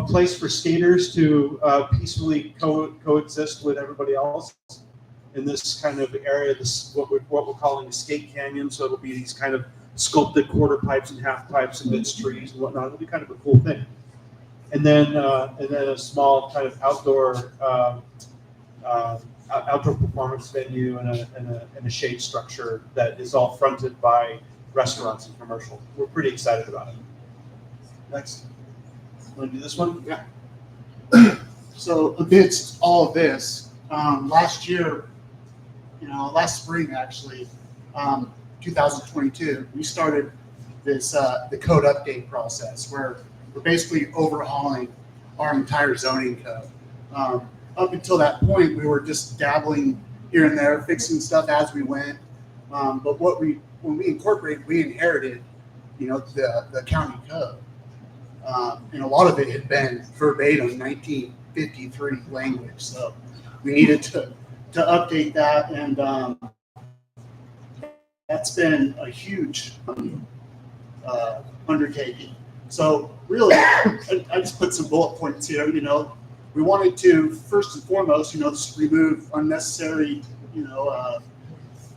Speaker 17: place for skaters to peacefully coexist with everybody else in this kind of area. This what we're calling a skate canyon. So it'll be these kind of sculpted quarter pipes and half pipes amidst trees and whatnot. It'll be kind of a cool thing. And then a small kind of outdoor performance venue and a shade structure that is all fronted by restaurants and commercial. We're pretty excited about it. Next. Want to do this one?
Speaker 9: Yeah. So amidst all of this, last year, last spring actually, 2022, we started this the code update process where we're basically overhauling our entire zoning code. Up until that point, we were just dabbling here and there, fixing stuff as we went. But when we incorporated, we inherited, the county code. And a lot of it had been verbatim 1953 language. So we needed to update that, and that's been a huge undertaking. So really, I just put some bullet points here. We wanted to first and foremost, just remove unnecessary,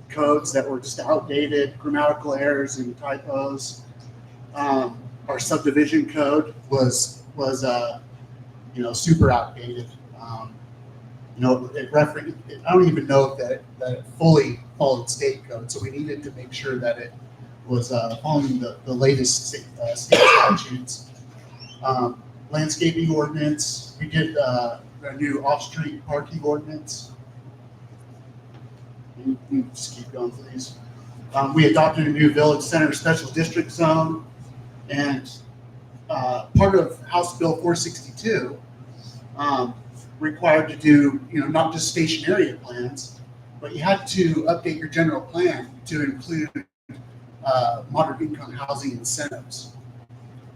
Speaker 9: codes that were just outdated, grammatical errors and typos. Our subdivision code was super outdated. It referenced. I don't even know that it fully followed state code. So we needed to make sure that it was following the latest state statutes. Landscaping ordinance. We did a new off-street parking ordinance. You just keep going, please. We adopted a new village center special district zone, and part of House Bill 462 required to do, not just station area plans, but you had to update your general plan to include moderate income housing incentives.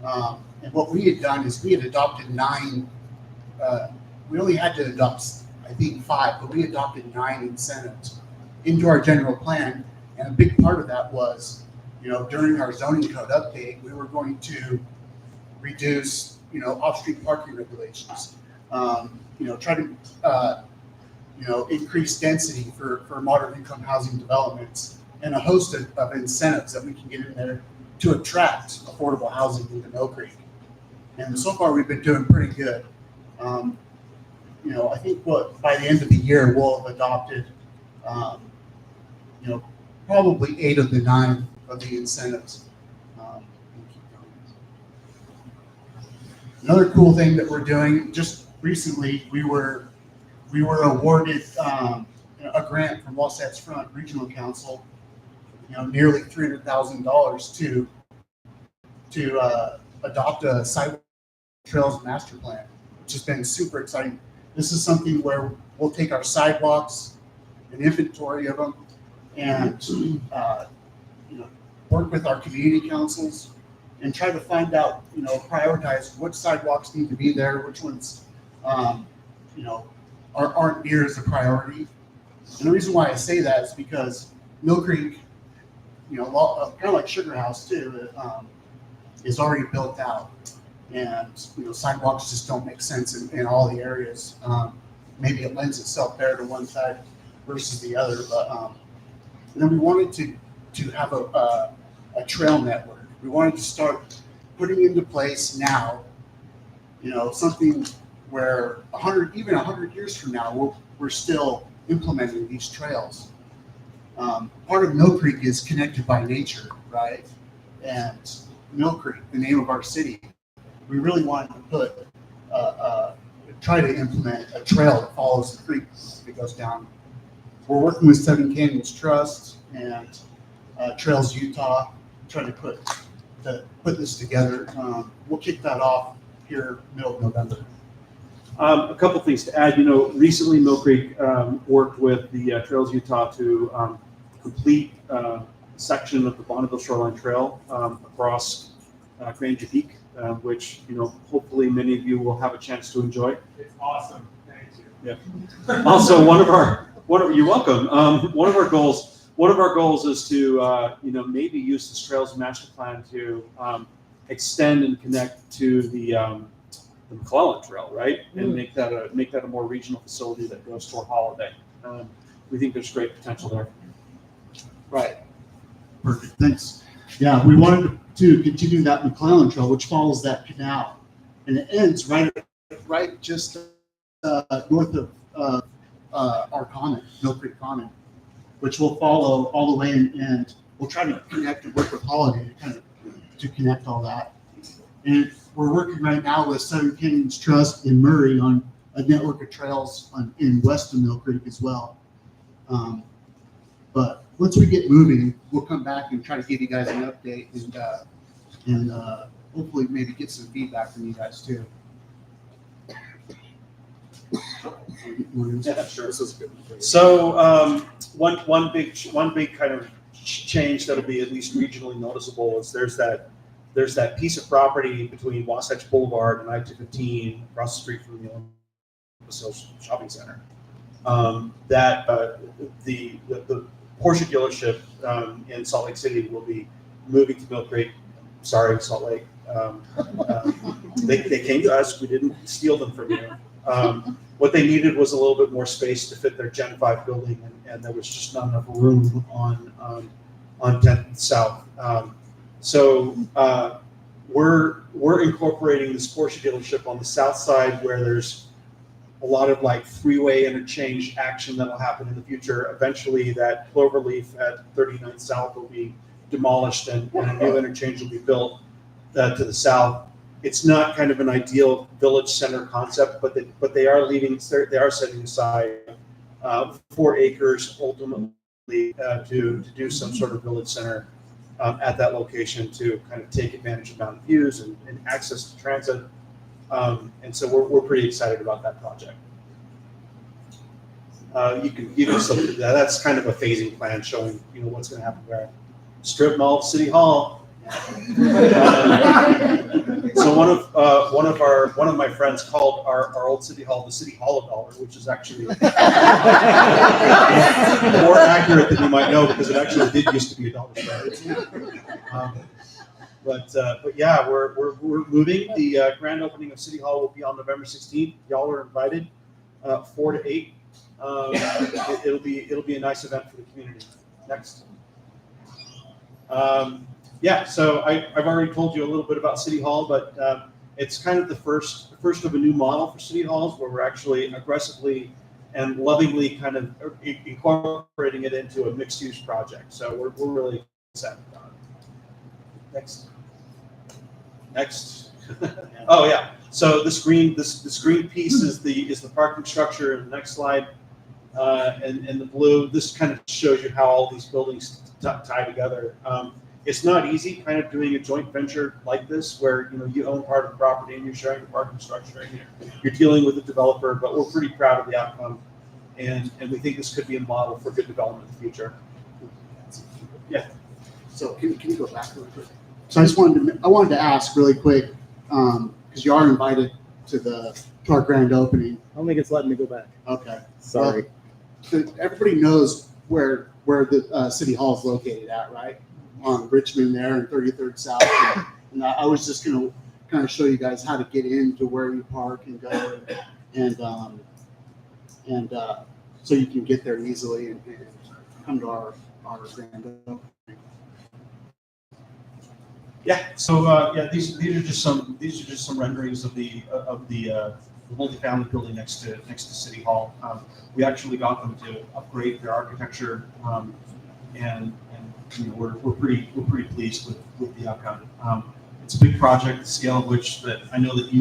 Speaker 9: And what we had done is we had adopted 9, we only had to adopt, I think 5, but we adopted 9 incentives into our general plan. And a big part of that was, during our zoning code update, we were going to reduce, off-street parking regulations, try to, increase density for moderate income housing developments, and a host of incentives that we can get in there to attract affordable housing into Mill Creek. And so far we've been doing pretty good. I think by the end of the year we'll have adopted, probably 8 of the 9 of the incentives. Another cool thing that we're doing, just recently, we were awarded a grant from Wasatch Front Regional Council, nearly $300,000 to adopt a sidewalk trails master plan, which has been super exciting. This is something where we'll take our sidewalks, an inventory of them, and work with our community councils and try to find out, prioritize which sidewalks need to be there, which ones, aren't near as a priority. And the reason why I say that is because Mill Creek, kind of like Sugar House too, is already built out, and sidewalks just don't make sense in all the areas. Maybe it lends itself better to one side versus the other, but and then we wanted to have a trail network. We wanted to start putting into place now, something where 100 years from now, we're still implementing these trails. Part of Mill Creek is connected by nature, right? And Mill Creek, the name of our city, we really wanted to put, try to implement a trail that follows the creek that goes down. We're working with Seven Canyons Trust and Trails Utah, trying to put this together. We'll kick that off here middle of November.
Speaker 17: A couple things to add. Recently Mill Creek worked with the Trails Utah to complete a section of the Bonneville Shoreline Trail across Granger Peak, which hopefully many of you will have a chance to enjoy.
Speaker 12: It's awesome. Thank you.
Speaker 17: Yeah. Also, you're welcome. One of our goals is to maybe use this Trails Master Plan to extend and connect to the McClellan Trail, right? And make that a more regional facility that goes toward Holiday. We think there's great potential there.
Speaker 9: Right. Perfect. Thanks. Yeah, we wanted to continue that McClellan Trail, which follows that canal, and it ends right just north of our common, Mill Creek Common, which will follow all the way, and we'll try to connect and work with Holiday to connect all that. And we're working right now with Seven Canyons Trust in Murray on a network of trails in west of Mill Creek as well. But once we get moving, we'll come back and try to give you guys an update and hopefully maybe get some feedback from you guys too.
Speaker 17: Yeah, sure. This is good. So one big kind of change that'll be at least regionally noticeable is there's that piece of property between Wasatch Boulevard and I-215 across the street from the Olympus Shopping Center. The Porsche dealership in Salt Lake City will be moving to Mill Creek. Sorry, Salt Lake. They came to us. We didn't steal them from you. What they needed was a little bit more space to fit their Gen 5 building, and there was just not enough room on 10th South. So we're incorporating this Porsche dealership on the south side where there's a lot of like freeway interchange action that'll happen in the future. Eventually that Cloverleaf at 39th South will be demolished and a new interchange will be built to the south. It's not kind of an ideal village center concept, but they are setting aside 4 acres ultimately to do some sort of village center at that location to kind of take advantage of mountain views and access to transit. And so we're pretty excited about that project. You can just look at that. That's kind of a phasing plan showing what's going to happen there. strip mall of City Hall. So one of my friends called our old City Hall the City Hall of Dollar, which is actually more accurate than you might know because it actually did used to be a dollar store. But yeah, we're moving. The grand opening of City Hall will be on November 16th. Y'all are invited, 4 to 8. It'll be a nice event for the community. Next. Yeah, so I've already told you a little bit about City Hall, but it's kind of the first of a new model for City Halls where we're actually aggressively and lovingly kind of incorporating it into a mixed-use project. So we're really excited about it. Next. Oh yeah. So this green piece is the parking structure in the next slide, and the blue. This kind of shows you how all these buildings tie together. It's not easy kind of doing a joint venture like this where you own part of the property and you're sharing the parking structure and you're dealing with the developer, but we're pretty proud of the outcome and we think this could be a model for good development in the future. Yeah.
Speaker 9: So can you go back real quick? So I wanted to ask really quick, because you are invited to our grand opening.
Speaker 7: I don't think it's letting me go back.
Speaker 9: Okay.
Speaker 7: Sorry.
Speaker 9: Well, everybody knows where the City Hall is located at, right? On Richmond there and 33rd South. And I was just going to kind of show you guys how to get into where you park and go and so you can get there easily and come to our grand opening.
Speaker 17: Yeah. So yeah, these are just some renderings of the multifamily building next to City Hall. We actually got them to upgrade their architecture, and we're pretty pleased with the outcome. It's a big project, the scale of which that I know that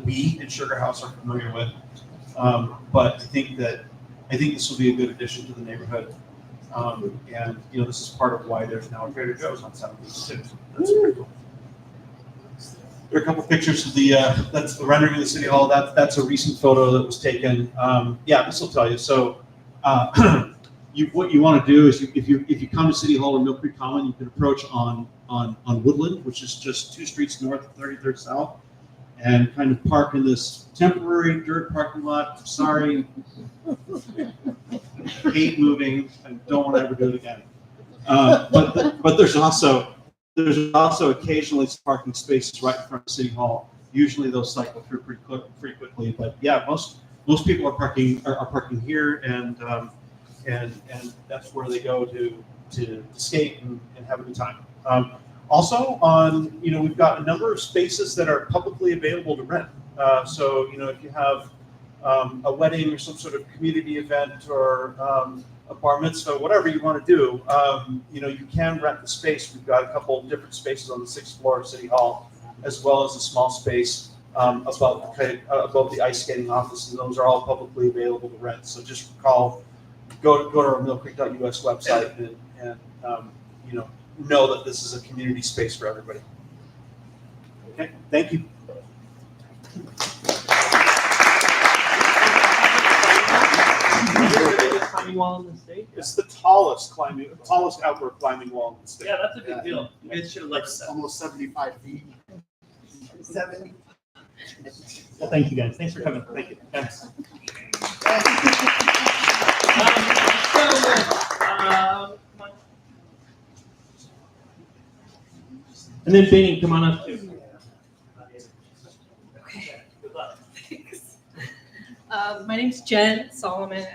Speaker 17: we in Sugar House are familiar with. But I think this will be a good addition to the neighborhood. And this is part of why there's now a Trader Joe's on South Beach too. That's pretty cool. There are a couple pictures of that's the rendering of the City Hall. That's a recent photo that was taken. Yeah, this will tell you. So what you want to do is if you come to City Hall in Mill Creek Common, you can approach on Woodland, which is just 2 streets north of 33rd South, and kind of park in this temporary dirt parking lot. Sorry, hate moving and don't want to ever do it again. But there's also occasionally some parking spaces right in front of City Hall. Usually those cycle through pretty quickly. But yeah, most people are parking here, and that's where they go to skate and have a good time. Also, we've got a number of spaces that are publicly available to rent. So if you have a wedding or some sort of community event or a bar mitzvah, whatever you want to do, you can rent the space. We've got a couple of different spaces on the 6th floor of City Hall, as well as a small space above the ice skating office, and those are all publicly available to rent. So just go to our millcreek.us website and know that this is a community space for everybody. Okay, thank you.
Speaker 1: Climbing wall in the state?
Speaker 2: It's the tallest outdoor climbing wall in the state.
Speaker 1: Yeah, that's a big deal. You guys should have liked
Speaker 9: It's
Speaker 1: that.
Speaker 9: almost 75 feet. 70.
Speaker 1: Well, thank you guys. Thanks for coming. Thank you. Thanks. And then Benny, come on up too. Good luck.
Speaker 18: Thanks. My name's Jen Solomon.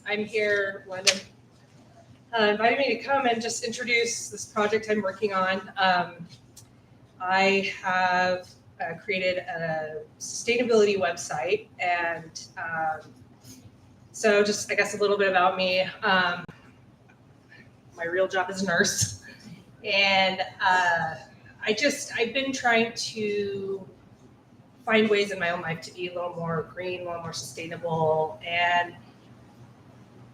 Speaker 18: I'm here. London invited me to come and just introduce this project I'm working on. I have created a sustainability website, and so just I guess a little bit about me. My real job is a nurse, and I've been trying to find ways in my own life to be a little more green, a little more sustainable, and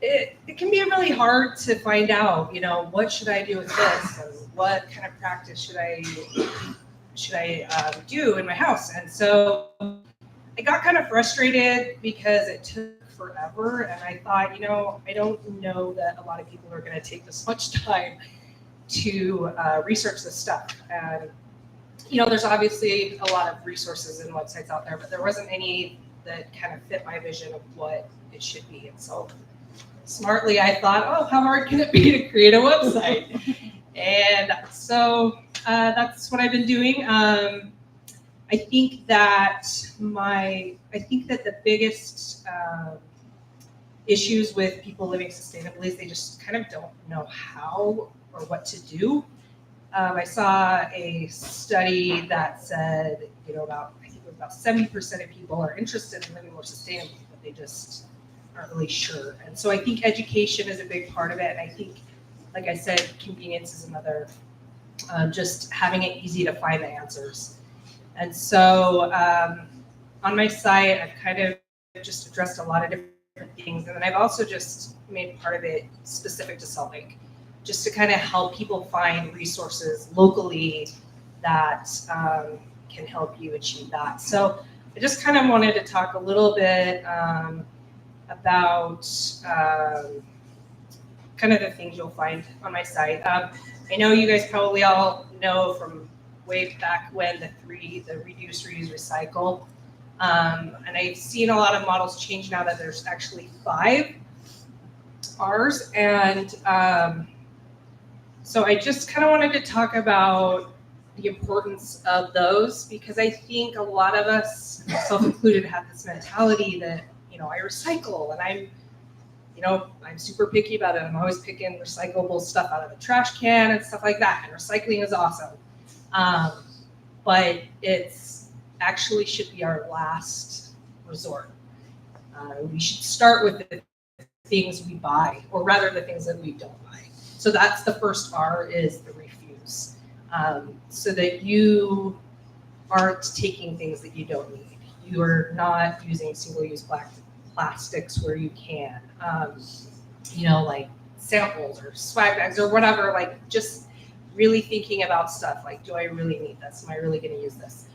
Speaker 18: it can be really hard to find out, what should I do with this, and what kind of practice should I do in my house. And so I got kind of frustrated because it took forever, and I thought, I don't know that a lot of people are going to take this much time to research this stuff. And, there's obviously a lot of resources and websites out there, but there wasn't any that kind of fit my vision of what it should be. And so smartly, I thought, oh, how hard can it be to create a website? And so that's what I've been doing. I think that the biggest issues with people living sustainably is they just kind of don't know how or what to do. I saw a study that said, about 70% of people are interested in living more sustainably, but they just aren't really sure. And so I think education is a big part of it. And I think, like I said, convenience is another, just having it easy to find the answers. And so on my site, I've kind of just addressed a lot of different things. And then I've also just made part of it specific to Salt Lake, just to kind of help people find resources locally that can help you achieve that. So I just kind of wanted to talk a little bit about kind of the things you'll find on my site. I know you guys probably all know from way back when the reduce, reuse, recycle. And I've seen a lot of models change now that there's actually 5 R's. And so I just kind of wanted to talk about the importance of those, because I think a lot of us, myself included, have this mentality that, I recycle and I'm super picky about it. I'm always picking recyclable stuff out of the trash can and stuff like that. And recycling is awesome. But it's actually should be our last resort. We should start with the things we buy, or rather the things that we don't buy. So that's the first R, is the refuse. So that you aren't taking things that you don't need. You are not using single-use plastics where you can. Like samples or swag bags or whatever, like just really thinking about stuff like, do I really need this? Am I really going to use this?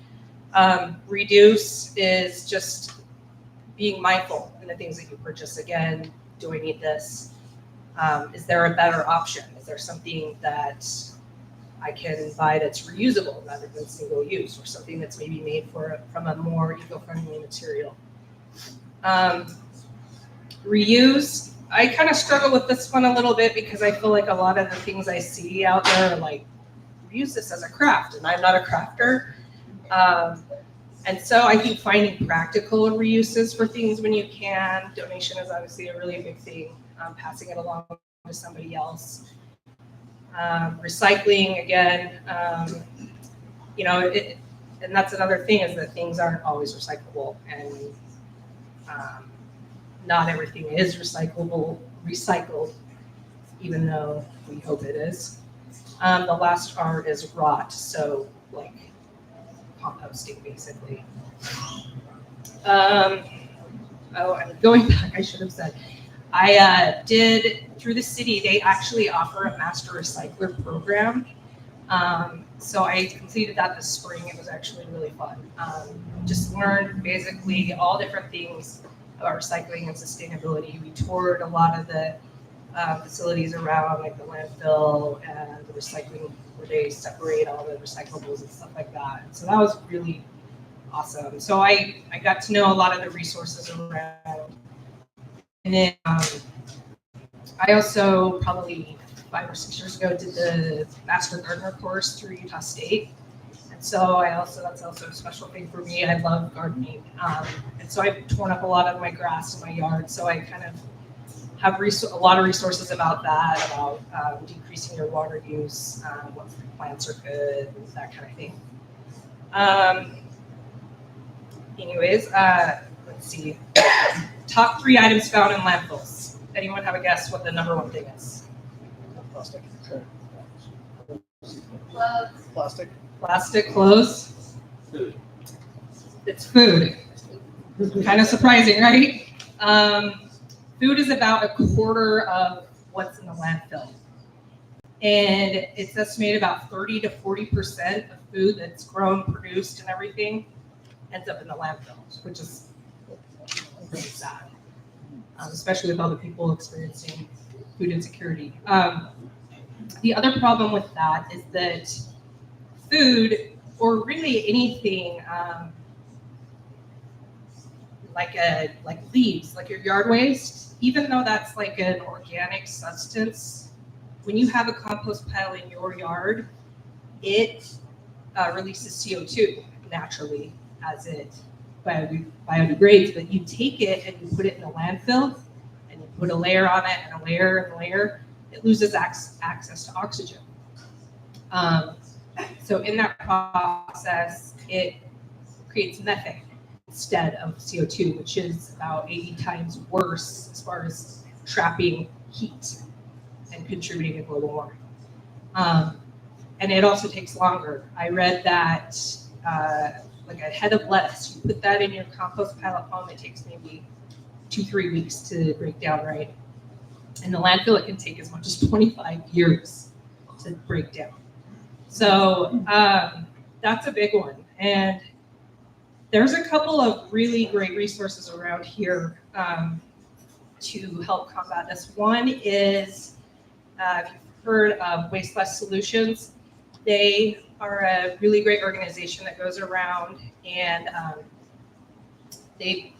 Speaker 18: Reduce is just being mindful in the things that you purchase. Again, do I need this? Is there a better option? Is there something that I can buy that's reusable rather than single use, or something that's maybe made from a more eco-friendly material? Reuse, I kind of struggle with this one a little bit, because I feel like a lot of the things I see out there are like, reuse this as a craft, and I'm not a crafter. And so I think finding practical reuses for things when you can. Donation is obviously a really big thing. Passing it along to somebody else. Recycling, again, and that's another thing, is that things aren't always recyclable, and not everything is recycled, even though we hope it is. The last R is rot, so like composting, basically. And going back, I should have said, I did, through the city, they actually offer a master recycler program. So I completed that this spring. It was actually really fun. Just learned basically all different things about recycling and sustainability. We toured a lot of the facilities around, like the landfill and the recycling, where they separate all the recyclables and stuff like that. So that was really awesome. So I got to know a lot of the resources around. And then I also, probably 5 or 6 years ago, did the Master Gardener course through Utah State. And so that's also a special thing for me. I love gardening. And so I've torn up a lot of my grass in my yard. So I kind of have a lot of resources about that, about decreasing your water use, what plants are good, that kind of thing. Let's see. Top 3 items found in landfills. Anyone have a guess what the number 1 thing is?
Speaker 9: Plastic.
Speaker 3: Clothes.
Speaker 9: Plastic.
Speaker 18: Plastic, clothes.
Speaker 11: Food.
Speaker 18: It's food. Kind of surprising, right? Food is about 1/4 of what's in the landfill. And it's estimated about 30 to 40% of food that's grown, produced, and everything ends up in the landfill, which is really sad, especially with all the people experiencing food insecurity. The other problem with that is that food, or really anything, like leaves, like your yard waste, even though that's like an organic substance, when you have a compost pile in your yard, it releases CO2 naturally as it biodegrades. But you take it and you put it in a landfill, and you put a layer on it and a layer and a layer, it loses access to oxygen. So in that process, it creates methane instead of CO2, which is about 80 times worse as far as trapping heat and contributing to global warming. And it also takes longer. I read that like a head of lettuce, you put that in your compost pile at home, it takes maybe 2-3 weeks to break down, right? In the landfill, it can take as much as 25 years to break down. So that's a big one. And there's a couple of really great resources around here to help combat this. One is, if you've heard of Waste Less Solutions, they are a really great organization that goes around and they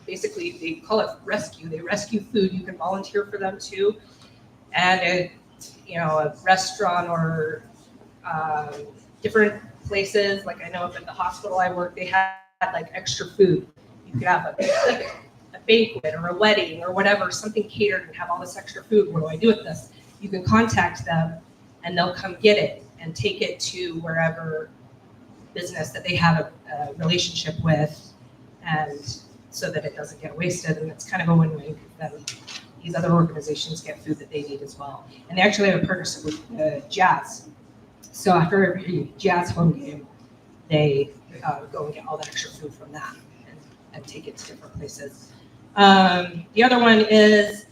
Speaker 18: call it rescue. They rescue food. You can volunteer for them too. And a restaurant or different places, like I know up at the hospital I work, they had like extra food. You could have a banquet or a wedding or whatever, something catered and have all this extra food. What do I do with this? You can contact them and they'll come get it and take it to wherever business that they have a relationship with, and so that it doesn't get wasted. And it's kind of a win-win, because then these other organizations get food that they need as well. And they actually have a partnership with Jazz. So after every Jazz home game, they go and get all the extra food from that and take it to different places. The other one is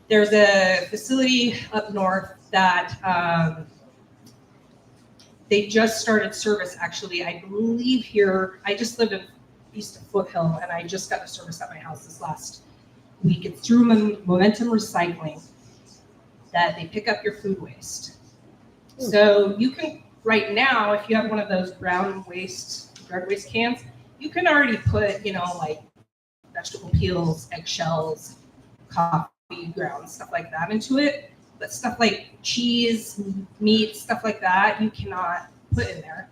Speaker 18: there's a facility up north that they just started service, actually. I believe here, I just lived in east of Foothill, and I just got the service at my house this last week. It's through Momentum Recycling that they pick up your food waste. So you can, right now, if you have one of those brown waste, yard waste cans, you can already put, like vegetable peels, eggshells, coffee grounds, stuff like that into it. But stuff like cheese, meat, stuff like that, you cannot put in there.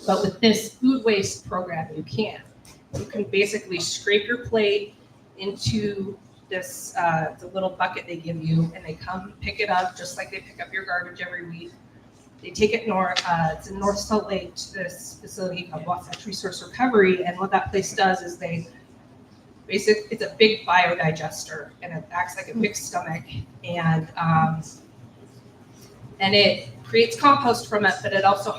Speaker 18: But with this food waste program, you can. You can basically scrape your plate into this the little bucket they give you, and they come pick it up just like they pick up your garbage every week. They take it north. It's in North Salt Lake, to this facility called Wasatch Resource Recovery, and what that place does is it's a big biodigester, and it acts like a big stomach, and it creates compost from it, but it also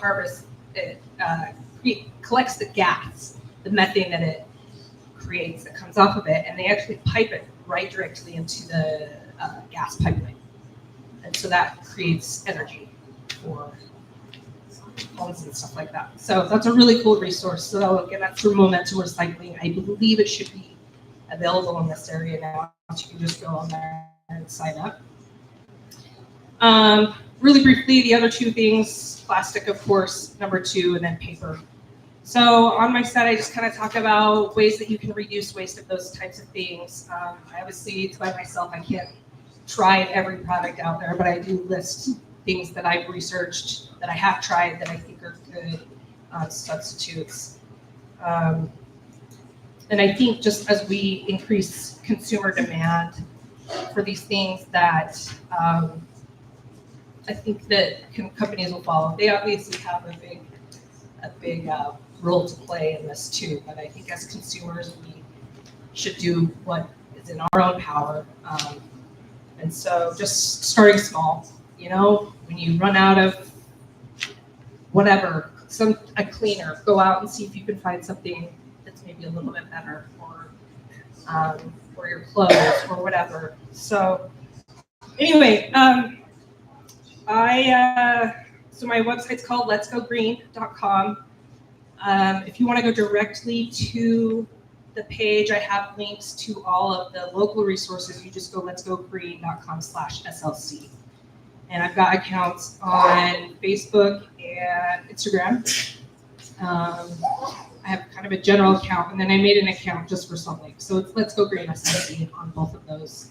Speaker 18: collects the gas, the methane that it creates that comes off of it, and they actually pipe it right directly into the gas pipeline, and so that creates energy for homes and stuff like that. So that's a really cool resource. So again, that's through Momentum Recycling. I believe it should be available in this area now. You can just go on there and sign up. Really briefly, the other two things, plastic, of course, number 2, and then paper. So on my site, I just kind of talk about ways that you can reduce waste of those types of things. I obviously, it's by myself, I can't try every product out there, but I do list things that I've researched, that I have tried, that I think are good substitutes. And I think just as we increase consumer demand for these things, that I think that companies will follow. They obviously have a big role to play in this too, but I think as consumers, we should do what is in our own power. And so just starting small, when you run out of whatever, a cleaner, go out and see if you can find something that's maybe a little bit better for your clothes or whatever. So anyway, so my website's called letsgogreen.com. If you want to go directly to the page, I have links to all of the local resources. You just go letsgogreen.com/SLC. And I've got accounts on Facebook and Instagram. I have kind of a general account, and then I made an account just for Salt Lake. So it's Let's Go Green SLC on both of those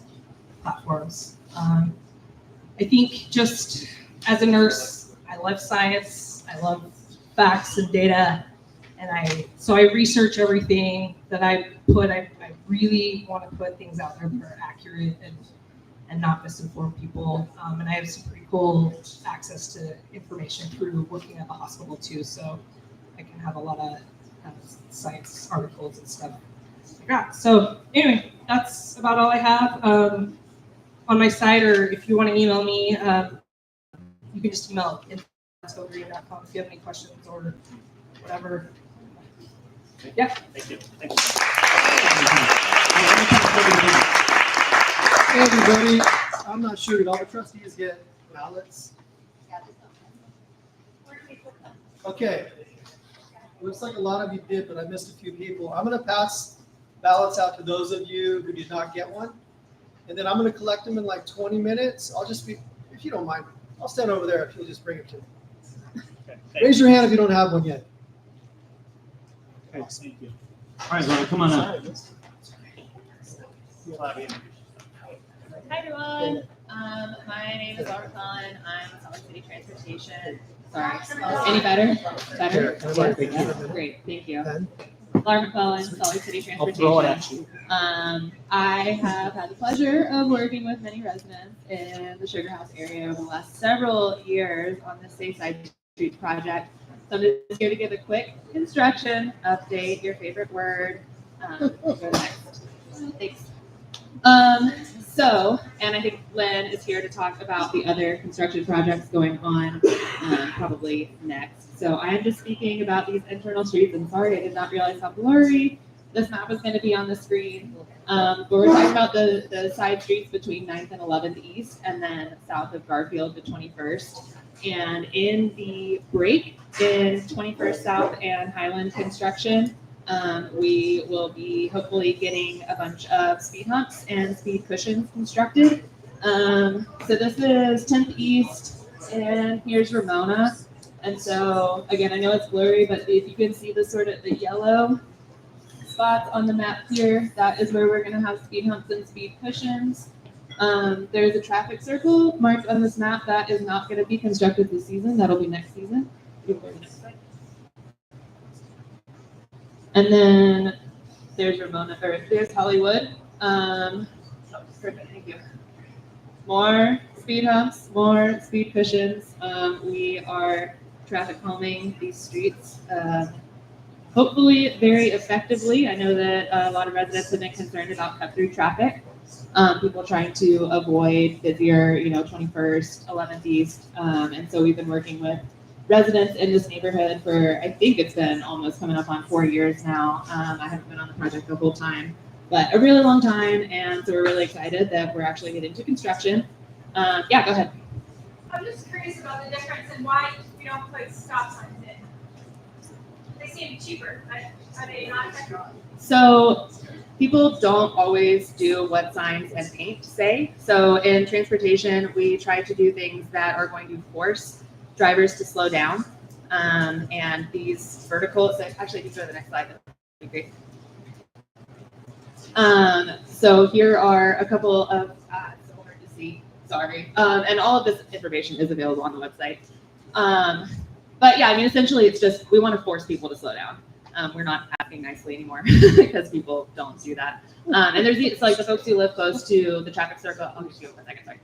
Speaker 18: platforms. I think just as a nurse, I love science, I love facts and data, and so I research everything that I put. I really want to put things out there that are accurate and not misinform people. And I have some pretty cool access to information through working at the hospital too, so I can have a lot of science articles and stuff like that. So anyway, that's about all I have on my site, or if you want to email me, you can just email info@letsgogreen.com if you have any questions or whatever. Yeah.
Speaker 1: Thank you.
Speaker 19: Hey everybody, I'm not sure, did all the trustees get ballots? Okay, looks like a lot of you did, but I missed a few people. I'm gonna pass ballots out to those of you who did not get one. And then I'm gonna collect them in like 20 minutes. I'll just be, if you don't mind, I'll stand over there if you'll just bring it to me. Raise your hand if you don't have one yet.
Speaker 1: Okay, thank you. All right, Laura, come on up.
Speaker 20: Hi everyone. My name is Laura Cullen. I'm with Salt Lake City Transportation. Sorry. Any better? Better? Yes. Great. Thank you. Laura McClellan, Salt Lake City Transportation.
Speaker 1: I'll throw it at you.
Speaker 20: I have had the pleasure of working with many residents in the Sugar House area over the last several years on the Safe Side Streets project. So I'm just here to give a quick construction update, your favorite word. Go next. Thanks. And I think Lynn is here to talk about the other construction projects going on probably next. So I am just speaking about these internal streets. I'm sorry, I did not realize how blurry this map was going to be on the screen. But we're talking about the side streets between 9th and 11th East, and then south of Garfield to 21st. And in the break in 21st South and Highland construction, we will be hopefully getting a bunch of speed humps and speed cushions constructed. So this is 10th East, and here's Ramona. And so again, I know it's blurry, but if you can see the sort of the yellow spots on the map here, that is where we're going to have speed humps and speed cushions. There's a traffic circle marked on this map that is not going to be constructed this season. That'll be next season. And then there's Ramona, or there's Hollywood. Perfect, thank you. More speed humps, more speed cushions. We are traffic calming these streets, hopefully very effectively. I know that a lot of residents have been concerned about cut-through traffic. People trying to avoid busier, 21st, 11th East. And so we've been working with residents in this neighborhood for, I think it's been almost coming up on 4 years now. I haven't been on the project the whole time, but a really long time. And so we're really excited that we're actually getting to construction. Yeah, go ahead.
Speaker 6: I'm just curious about the difference in why we don't put stop signs in. They seem cheaper, but are they not technical?
Speaker 20: So people don't always do what signs and paint say. So in transportation, we try to do things that are going to force drivers to slow down. And these verticals, actually, if you go to the next slide, that would be great. So here are a couple of, it's so hard to see, sorry. And all of this information is available on the website. But yeah, I mean, essentially it's just, we want to force people to slow down. We're not asking nicely anymore because people don't do that. And it's like the folks who live close to the traffic circle, I'll just go for a second, sorry.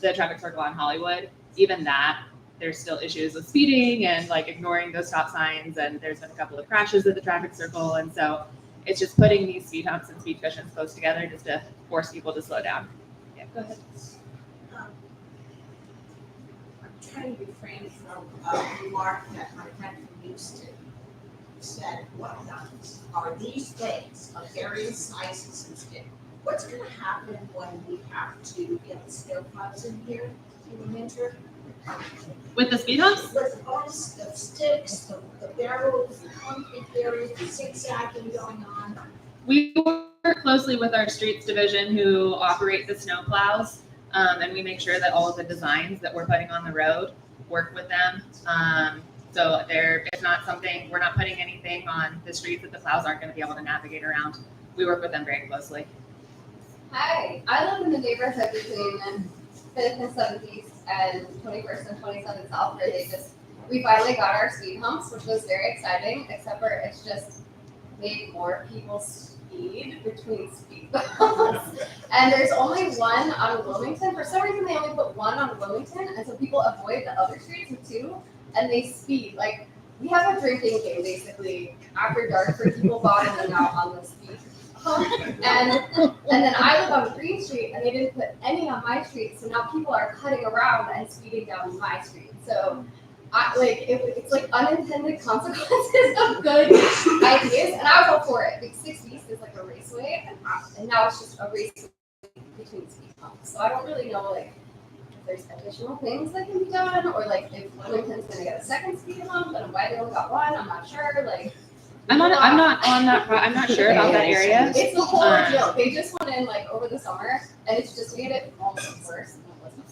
Speaker 20: The traffic circle on Hollywood, even that, there's still issues with speeding and like ignoring those stop signs. And there's been a couple of crashes at the traffic circle. And so it's just putting these speed humps and speed cushions close together just to force people to slow down. Yeah, go ahead.
Speaker 21: I'm trying to refrain from a remark that my friend from Houston said, what are these things of various sizes and sticks? What's going to happen when we have to get the snowplows in here in the winter?
Speaker 20: With the speed humps?
Speaker 21: With all the sticks, the barrels, the concrete barriers, the zigzagging going on.
Speaker 20: We work closely with our streets division who operate the snow plows. And we make sure that all of the designs that we're putting on the road work with them. So it's not something, we're not putting anything on the streets that the plows aren't going to be able to navigate around. We work with them very closely.
Speaker 3: Hi, I live in the neighborhood between 5th and 7th East and 21st and 27th South, where we finally got our speed humps, which was very exciting, except for it's just made more people speed between speed bumps. And there's only one on Wilmington. For some reason, they only put one on Wilmington, and so people avoid the other streets with two, and they speed. Like, we have a drinking game, basically, after dark for people bottoming out on the speed hump. And then I live on Green Street, and they didn't put any on my street, so now people are cutting around and speeding down my street. So it's like unintended consequences of good ideas, and I was all for it. Like 6 East is like a raceway, and now it's just a race between speed humps. So I don't really know like if there's additional things that can be done, or like if Wilmington's gonna get a second speed hump and why they only got one. I'm not sure. Like
Speaker 20: I'm not on that. I'm not sure about that area.
Speaker 3: it's the whole ordeal. They just went in like over the summer, and it's just made it almost worse than it was before.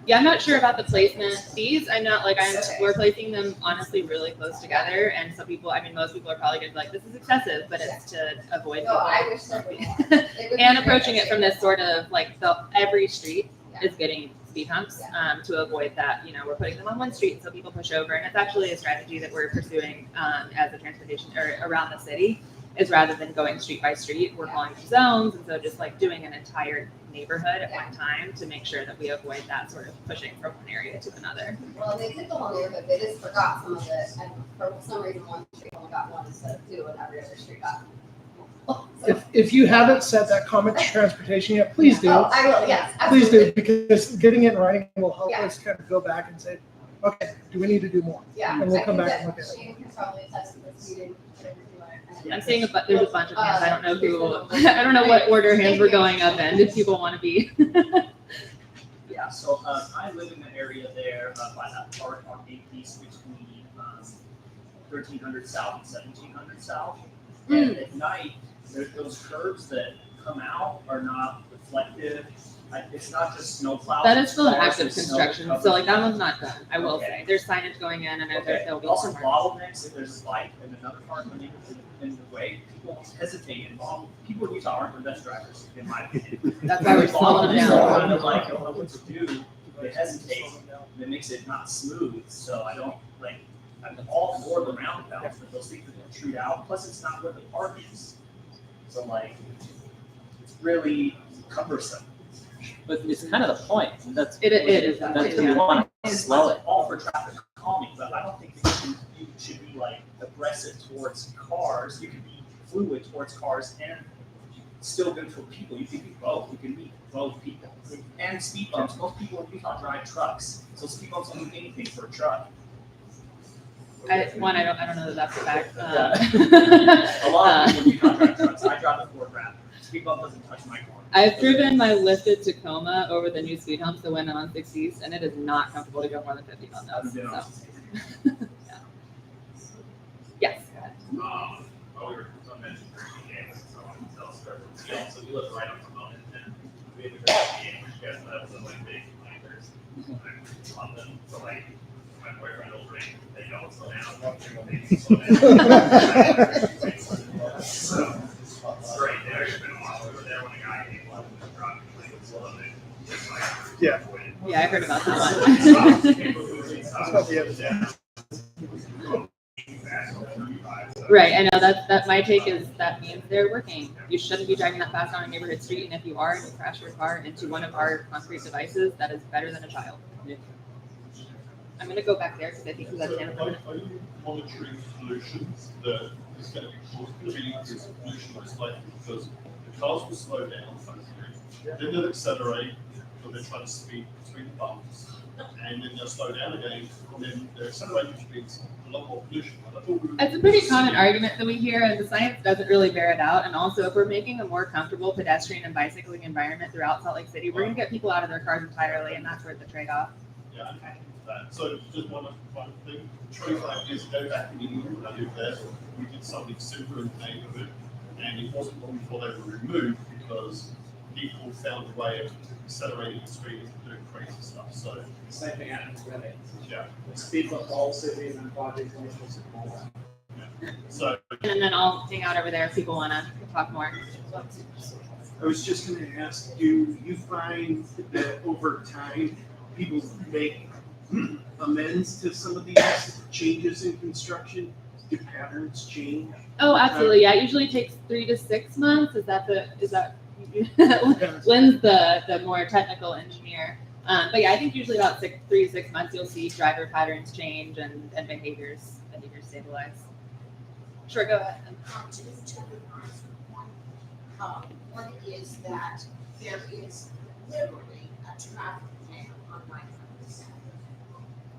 Speaker 20: Yeah, I'm not sure about the placement. These, I'm not like we're placing them honestly really close together, and some people, most people are probably gonna be like, this is excessive, but it's to avoid.
Speaker 3: No, I wish there would be.
Speaker 20: And approaching it from this sort of like every street is getting speed humps to avoid that. We're putting them on one street so people push over, and it's actually a strategy that we're pursuing as a transportation or around the city. Is rather than going street by street, we're calling them zones, and so just like doing an entire neighborhood at one time to make sure that we avoid that sort of pushing from one area to another.
Speaker 3: Well, they did the whole neighborhood. They just forgot some of it, and for some reason, one street only got one instead of two, and every other street got.
Speaker 19: If you haven't said that comment to transportation yet, please do.
Speaker 3: Oh, I will, yes,
Speaker 19: Please
Speaker 3: absolutely.
Speaker 19: do, because getting it in writing will help us kind of go back and say, okay, do we need to do more?
Speaker 3: Yeah.
Speaker 19: And we'll
Speaker 3: I
Speaker 19: come
Speaker 3: think
Speaker 19: back and
Speaker 3: that
Speaker 19: look at it.
Speaker 3: She can probably attest to this meeting.
Speaker 20: I'm seeing there's a bunch of hands. I don't know who. I don't know what order hands were going up in. If people want to be.
Speaker 11: Yeah, so I live in the area there by that park on 8th East between 1300 South and 1700 South. And at night, those curves that come out are not reflective. It's not just snow plows.
Speaker 20: That is still an
Speaker 11: cars
Speaker 20: active
Speaker 11: with snow
Speaker 20: construction,
Speaker 11: covered.
Speaker 20: so like that one's not done. I will
Speaker 11: Okay.
Speaker 20: say there's signage going in, and there'll be
Speaker 11: Also
Speaker 20: some.
Speaker 11: bottlenecks, if there's a bike and another car coming in the way, people hesitate and people in Utah aren't the best drivers, in my opinion.
Speaker 20: That's why we're slowing them down.
Speaker 11: They're kind of like, don't know what to do, they hesitate, and it makes it not smooth, so I don't, I'm all for the roundabouts, but those things that treat out, plus it's not where the park is. So it's really cumbersome.
Speaker 5: But it's kind of the point. That's
Speaker 20: It is.
Speaker 5: That's we want to slow it.
Speaker 11: All for traffic calming, but I don't think that you should be aggressive towards cars. You can be fluid towards cars and still good for people. You can be both. You can meet both people. And speed bumps. Most people in Utah drive trucks, so speed bumps don't do anything for a truck.
Speaker 20: I don't know that that's a fact.
Speaker 11: A lot of people in Utah drive trucks. I drive a Ford Raptor. Speed bump doesn't touch my car.
Speaker 20: I've driven my lifted Tacoma over the new speed humps that went on 6 East, and it is not comfortable to go more than 50 on those. So. Yeah. Yes.
Speaker 4: We were mentioning drinking games, so we live right on Pomona, and we had a drinking game, which you guys know was a big flankers. On them, so my boyfriend will drink, they don't slow down, they slow down. So, it's great, they actually been a while, we were there when a guy came up and was driving, like, it was loaded, just like.
Speaker 19: Yeah.
Speaker 20: Yeah, I heard about that one.
Speaker 19: That's about the other day.
Speaker 20: Right, I know that my take is that means they're working. You shouldn't be driving that fast on a neighborhood street, and if you are and you crash your car into one of our concrete devices, that is better than a child. I'm gonna go back there because I think we got a hand.
Speaker 4: Are you monitoring pollutions that is going to be increased pollution most likely because the cars will slow down, then they'll accelerate, or they're trying to speed between the bumps, and then they'll slow down again, and then they're accelerating, which means a lot more pollution.
Speaker 20: It's a pretty common argument that we hear, and the science doesn't really bear it out. And also, if we're making a more comfortable pedestrian and bicycling environment throughout Salt Lake City, we're gonna get people out of their cars entirely, and that's worth the trade-off.
Speaker 4: Yeah, okay. So just one thing, 25 years ago back in England, when I lived there, we did something similar in the neighborhood, and it wasn't long before they were removed because people found a way of accelerating the street and doing crazy stuff. So
Speaker 10: Same thing happens with it.
Speaker 4: yeah.
Speaker 10: Speed up all cities and projects and issues.
Speaker 4: So
Speaker 20: And then I'll hang out over there if people want to talk more.
Speaker 17: I was just gonna ask, do you find that over time, people make amends to some of these changes in construction? Do patterns change?
Speaker 20: Oh, absolutely. Yeah, it usually takes 3 to 6 months. Is that Lynn's the more technical engineer? But yeah, I think usually about 3 to 6 months you'll see driver patterns change and behaviors stabilize. Sure, go ahead.
Speaker 21: One is that there is literally a traffic jam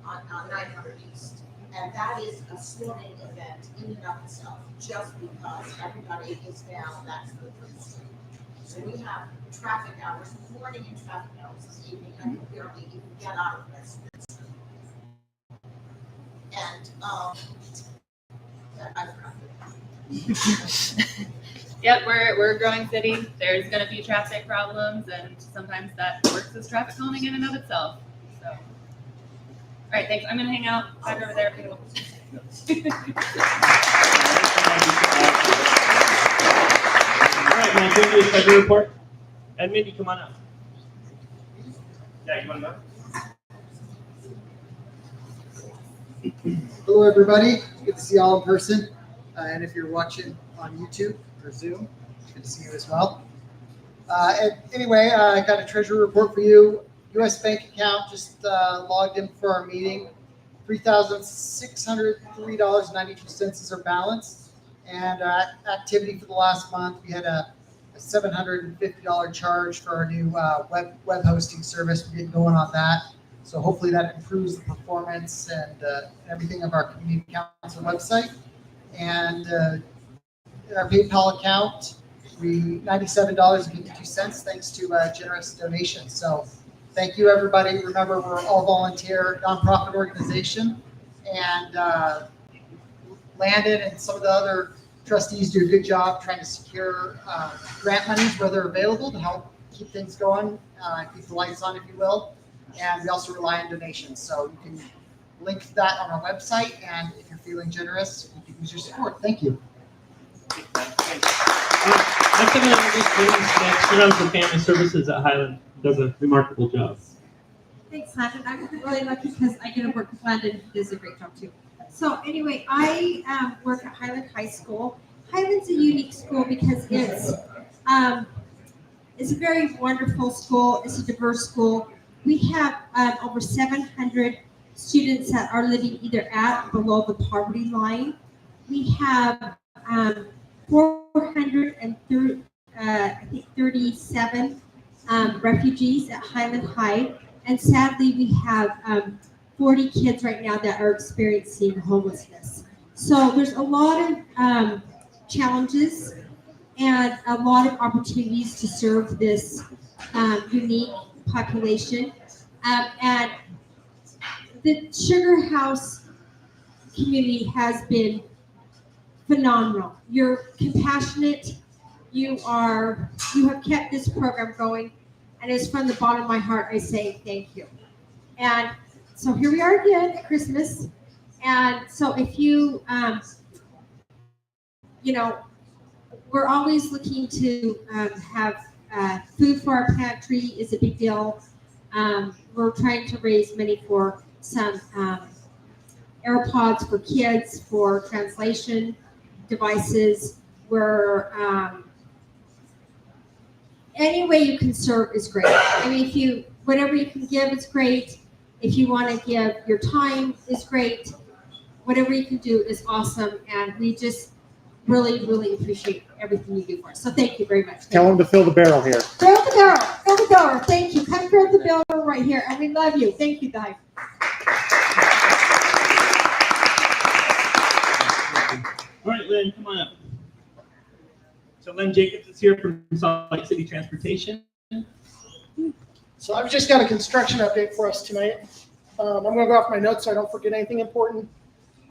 Speaker 21: on 900 East. And that is a swimming event in and of itself, just because everybody is now that street. So we have traffic hours in the morning and traffic hours this evening, and we barely even get out of this. And, I forgot.
Speaker 20: Yep, we're a growing city. There's going to be traffic problems, and sometimes that works as traffic calming in and of itself. So, all right, thanks. I'm going to hang out back over there.
Speaker 1: All right, now give me a treasury report. And Mindy, come on up. Yeah, you want to know?
Speaker 19: Hello, everybody. Good to see you all in person. And if you're watching on YouTube or Zoom, good to see you as well. Anyway, I got a treasury report for you. U.S. bank account just logged in for our meeting. $3,603.92 is our balance. And activity for the last month, we had a $750 charge for our new web hosting service. We get going on that. So hopefully that improves the performance and everything of our community council website. And our PayPal account, $97.52 thanks to generous donations. So thank you, everybody. Remember, we're all volunteer nonprofit organization, and Landon and some of the other trustees do a good job trying to secure grant monies where they're available to help keep things going, keep the lights on, if you will. And we also rely on donations. So you can link that on our website, and if you're feeling generous, you can use your support. Thank you.
Speaker 1: I'm going to introduce Lynn's next. She runs the family services at Highland. Does a remarkable job.
Speaker 22: Thanks, Landon. I'm really lucky because I get to work with Landon. He does a great job too. So anyway, I work at Highland High School. Highland's a unique school because it's a very wonderful school. It's a diverse school. We have over 700 students that are living either at or below the poverty line. We have 437 refugees at Highland High, and sadly we have 40 kids right now that are experiencing homelessness. So there's a lot of challenges and a lot of opportunities to serve this unique population. And the Sugar House community has been phenomenal. You're compassionate. You have kept this program going, and it's from the bottom of my heart I say thank you. And so here we are again at Christmas, and so if you we're always looking to have food for our pantry is a big deal. We're trying to raise money for some AirPods for kids, for translation devices. We're any way you can serve is great. I mean, whatever you can give is great. If you want to give your time is great. Whatever you can do is awesome, and we just really, really appreciate everything you do for us. So thank you very much.
Speaker 7: Tell them to fill the barrel here.
Speaker 22: Fill the barrel. Fill the barrel. Thank you. Come fill the barrel right here, and we love you. Thank you, guys.
Speaker 1: All right, Lynn, come on up. So Lynn Jacobs is here from Salt Lake City Transportation.
Speaker 23: So I've just got a construction update for us tonight. I'm going to go off my notes so I don't forget anything important.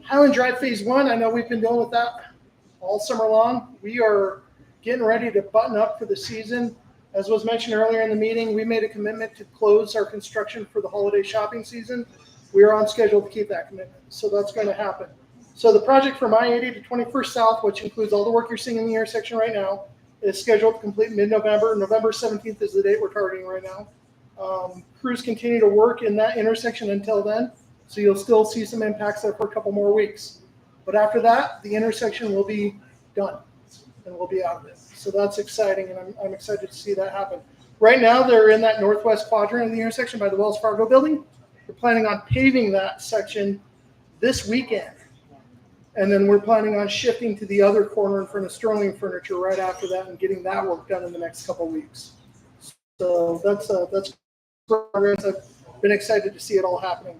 Speaker 23: Highland Drive Phase 1, I know we've been dealing with that all summer long. We are getting ready to button up for the season. As was mentioned earlier in the meeting, we made a commitment to close our construction for the holiday shopping season. We are on schedule to keep that commitment, so that's going to happen. So the project from I-80 to 21st South, which includes all the work you're seeing in the intersection right now, is scheduled to complete mid-November. November 17th is the date we're targeting right now. Crews continue to work in that intersection until then, so you'll still see some impacts there for a couple more weeks. But after that, the intersection will be done and we'll be out of it. So that's exciting, and I'm excited to see that happen. Right now, they're in that northwest quadrant of the intersection by the Wells Fargo building. We're planning on paving that section this weekend. And then we're planning on shifting to the other corner in front of Sterling Furniture right after that and getting that work done in the next couple of weeks. So that's progress. I've been excited to see it all happening.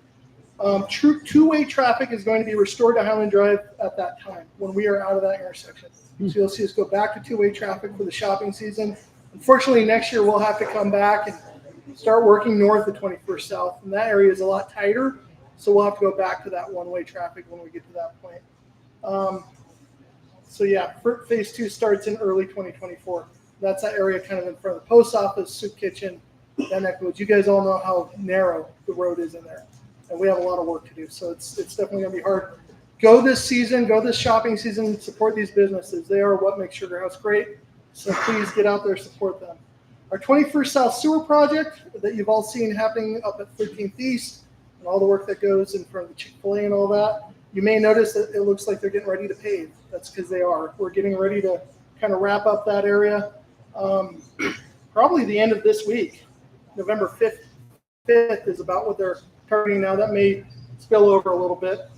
Speaker 23: True two-way traffic is going to be restored to Highland Drive at that time when we are out of that intersection. So you'll see us go back to two-way traffic for the shopping season. Unfortunately, next year we'll have to come back and start working north of 21st South, and that area is a lot tighter. So we'll have to go back to that one-way traffic when we get to that point. So yeah, phase 2 starts in early 2024. That's that area kind of in front of the post office, soup kitchen, that neck of the woods. You guys all know how narrow the road is in there, and we have a lot of work to do. So it's definitely gonna be hard. Go this season, go this shopping season, support these businesses. They are what makes Sugar House great. So please get out there, support them. Our 21st South Sewer Project that you've all seen happening up at 13th East, and all the work that goes in front of the Chick-fil-A and all that. You may notice that it looks like they're getting ready to pave. That's because they are. We're getting ready to kind of wrap up that area. Probably the end of this week. November 5th is about what they're targeting now. That may spill over a little bit.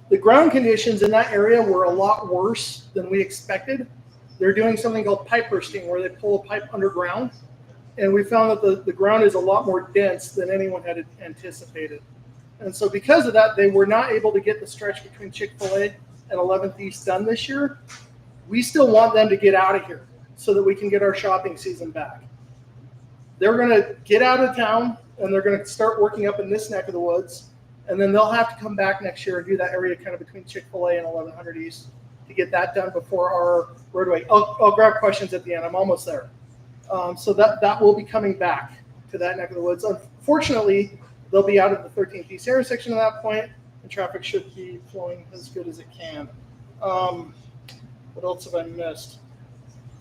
Speaker 23: The ground conditions in that area were a lot worse than we expected. They're doing something called pipe bursting, where they pull a pipe underground. And we found that the ground is a lot more dense than anyone had anticipated. And so because of that, they were not able to get the stretch between Chick-fil-A and 11th East done this year. We still want them to get out of here so that we can get our shopping season back. They're going to get out of town, and they're going to start working up in this neck of the woods. And then they'll have to come back next year and do that area kind of between Chick-fil-A and 1100 East to get that done before our roadway. I'll grab questions at the end. I'm almost there. So that will be coming back to that neck of the woods. Unfortunately, they'll be out of the 13th East intersection at that point, and traffic should be flowing as good as it can. What else have I missed?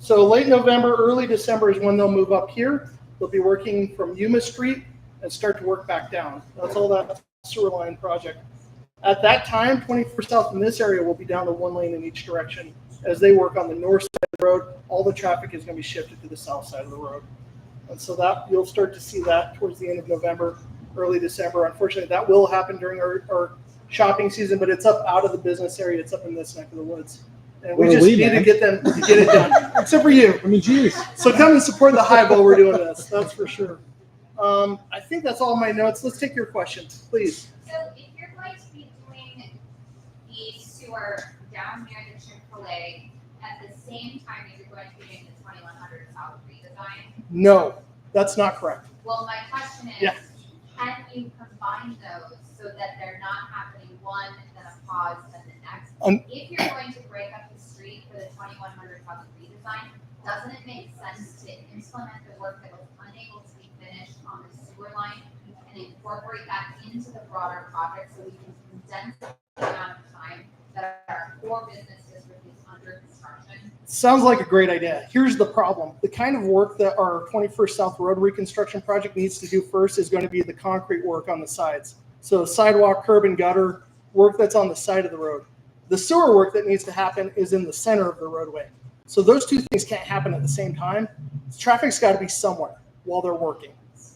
Speaker 23: So late November, early December is when they'll move up here. They'll be working from Yuma Street and start to work back down. That's all that sewer line project. At that time, 21st South in this area will be down to one lane in each direction. As they work on the north side of the road, all the traffic is going to be shifted to the south side of the road. And so that you'll start to see that towards the end of November, early December. Unfortunately, that will happen during our shopping season, but it's up out of the business area. It's up in this neck of the woods. And we just need to get them to get it done, except for you.
Speaker 7: I mean, geez.
Speaker 23: So come and support the Hive while we're doing this. That's for sure. I think that's all my notes. Let's take your questions, please.
Speaker 3: So if you're going to be doing the sewer down near the Chick-fil-A at the same time as you're going to be doing the 2100 South redesign?
Speaker 23: No, that's not correct.
Speaker 3: Well, my question is, can you combine those so that they're not happening one, then a pause, then the next? If you're going to break up the street for the 2100 South redesign, doesn't it make sense to implement the work that was unable to be finished on the sewer line and incorporate that into the broader project so we can condense the amount of time that our core business district is under construction?
Speaker 23: Sounds like a great idea. Here's the problem. The kind of work that our 21st South Road reconstruction project needs to do first is going to be the concrete work on the sides. So sidewalk, curb, and gutter work that's on the side of the road. The sewer work that needs to happen is in the center of the roadway. So those two things can't happen at the same time. Traffic's got to be somewhere while they're working.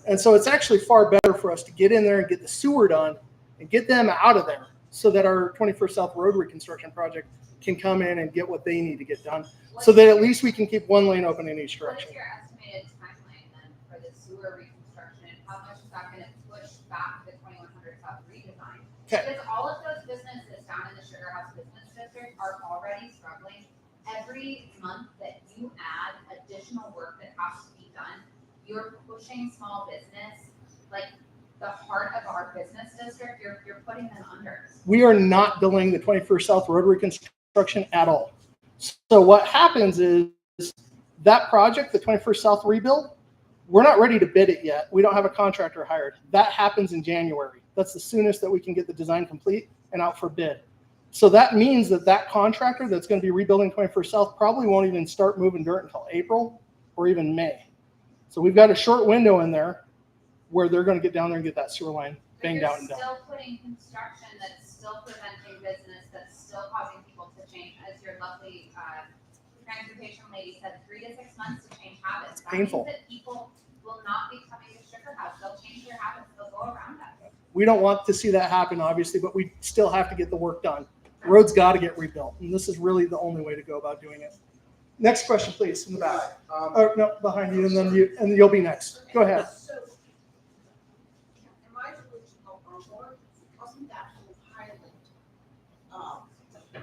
Speaker 23: And so it's actually far better for us to get in there and get the sewer done and get them out of there so that our 21st South Road reconstruction project can come in and get what they need to get done so that at least we can keep one lane open in each direction.
Speaker 3: What is your estimated timeline then for the sewer reconstruction, and how much is that going to push back the 2100 South redesign? Because all of those businesses down in the Sugar House Business District are already struggling. Every month that you add additional work that has to be done, you're pushing small business, like the heart of our business district, you're putting them under.
Speaker 23: We are not delaying the 21st South Road reconstruction at all. So what happens is That project, the 21st South rebuild, we're not ready to bid it yet. We don't have a contractor hired. That happens in January. That's the soonest that we can get the design complete and out for bid. So that means that that contractor that's going to be rebuilding 21st South probably won't even start moving dirt until April or even May. So we've got a short window in there where they're going to get down there and get that sewer line banged out and done.
Speaker 3: Still putting construction that's still preventing business, that's still causing people to change, as your lovely transportation lady said, 3 to 6 months to change habits. That
Speaker 23: Painful.
Speaker 3: means that people will not be coming to Sugar House. They'll change their habits. They'll go around that.
Speaker 23: We don't want to see that happen, obviously, but we still have to get the work done. Roads got to get rebuilt, and this is really the only way to go about doing it. Next question, please, in the back. Oh, no, behind you, and then you'll be next. Go ahead.
Speaker 21: So, in my original report, wasn't that whole Highland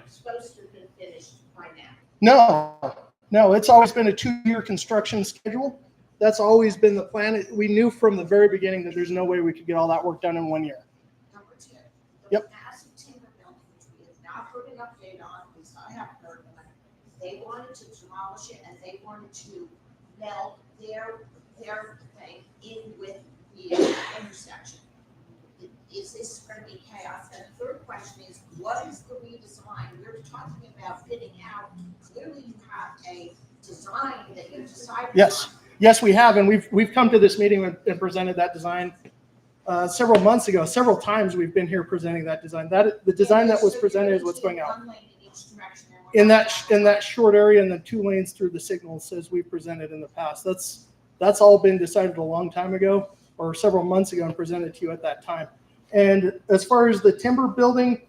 Speaker 21: supposed to have been finished by now?
Speaker 23: No, it's always been a 2-year construction schedule. That's always been the plan. We knew from the very beginning that there's no way we could get all that work done in 1 year.
Speaker 21: Number 2.
Speaker 23: Yep.
Speaker 21: Massive timber mill, which we have not heard an update on, at least I haven't heard one. They wanted to demolish it and they wanted to meld their thing in with the intersection. Is this going to be chaos? And the third question is, what is the redesign? We're talking about bidding out. Clearly you have a design that you decided on.
Speaker 23: Yes, we have, and we've come to this meeting and presented that design several months ago. Several times we've been here presenting that design. The design that was presented is what's going out. In that short area, and the 2 lanes through the signals, as we presented in the past. That's all been decided a long time ago, or several months ago, and presented to you at that time. And as far as the timber building,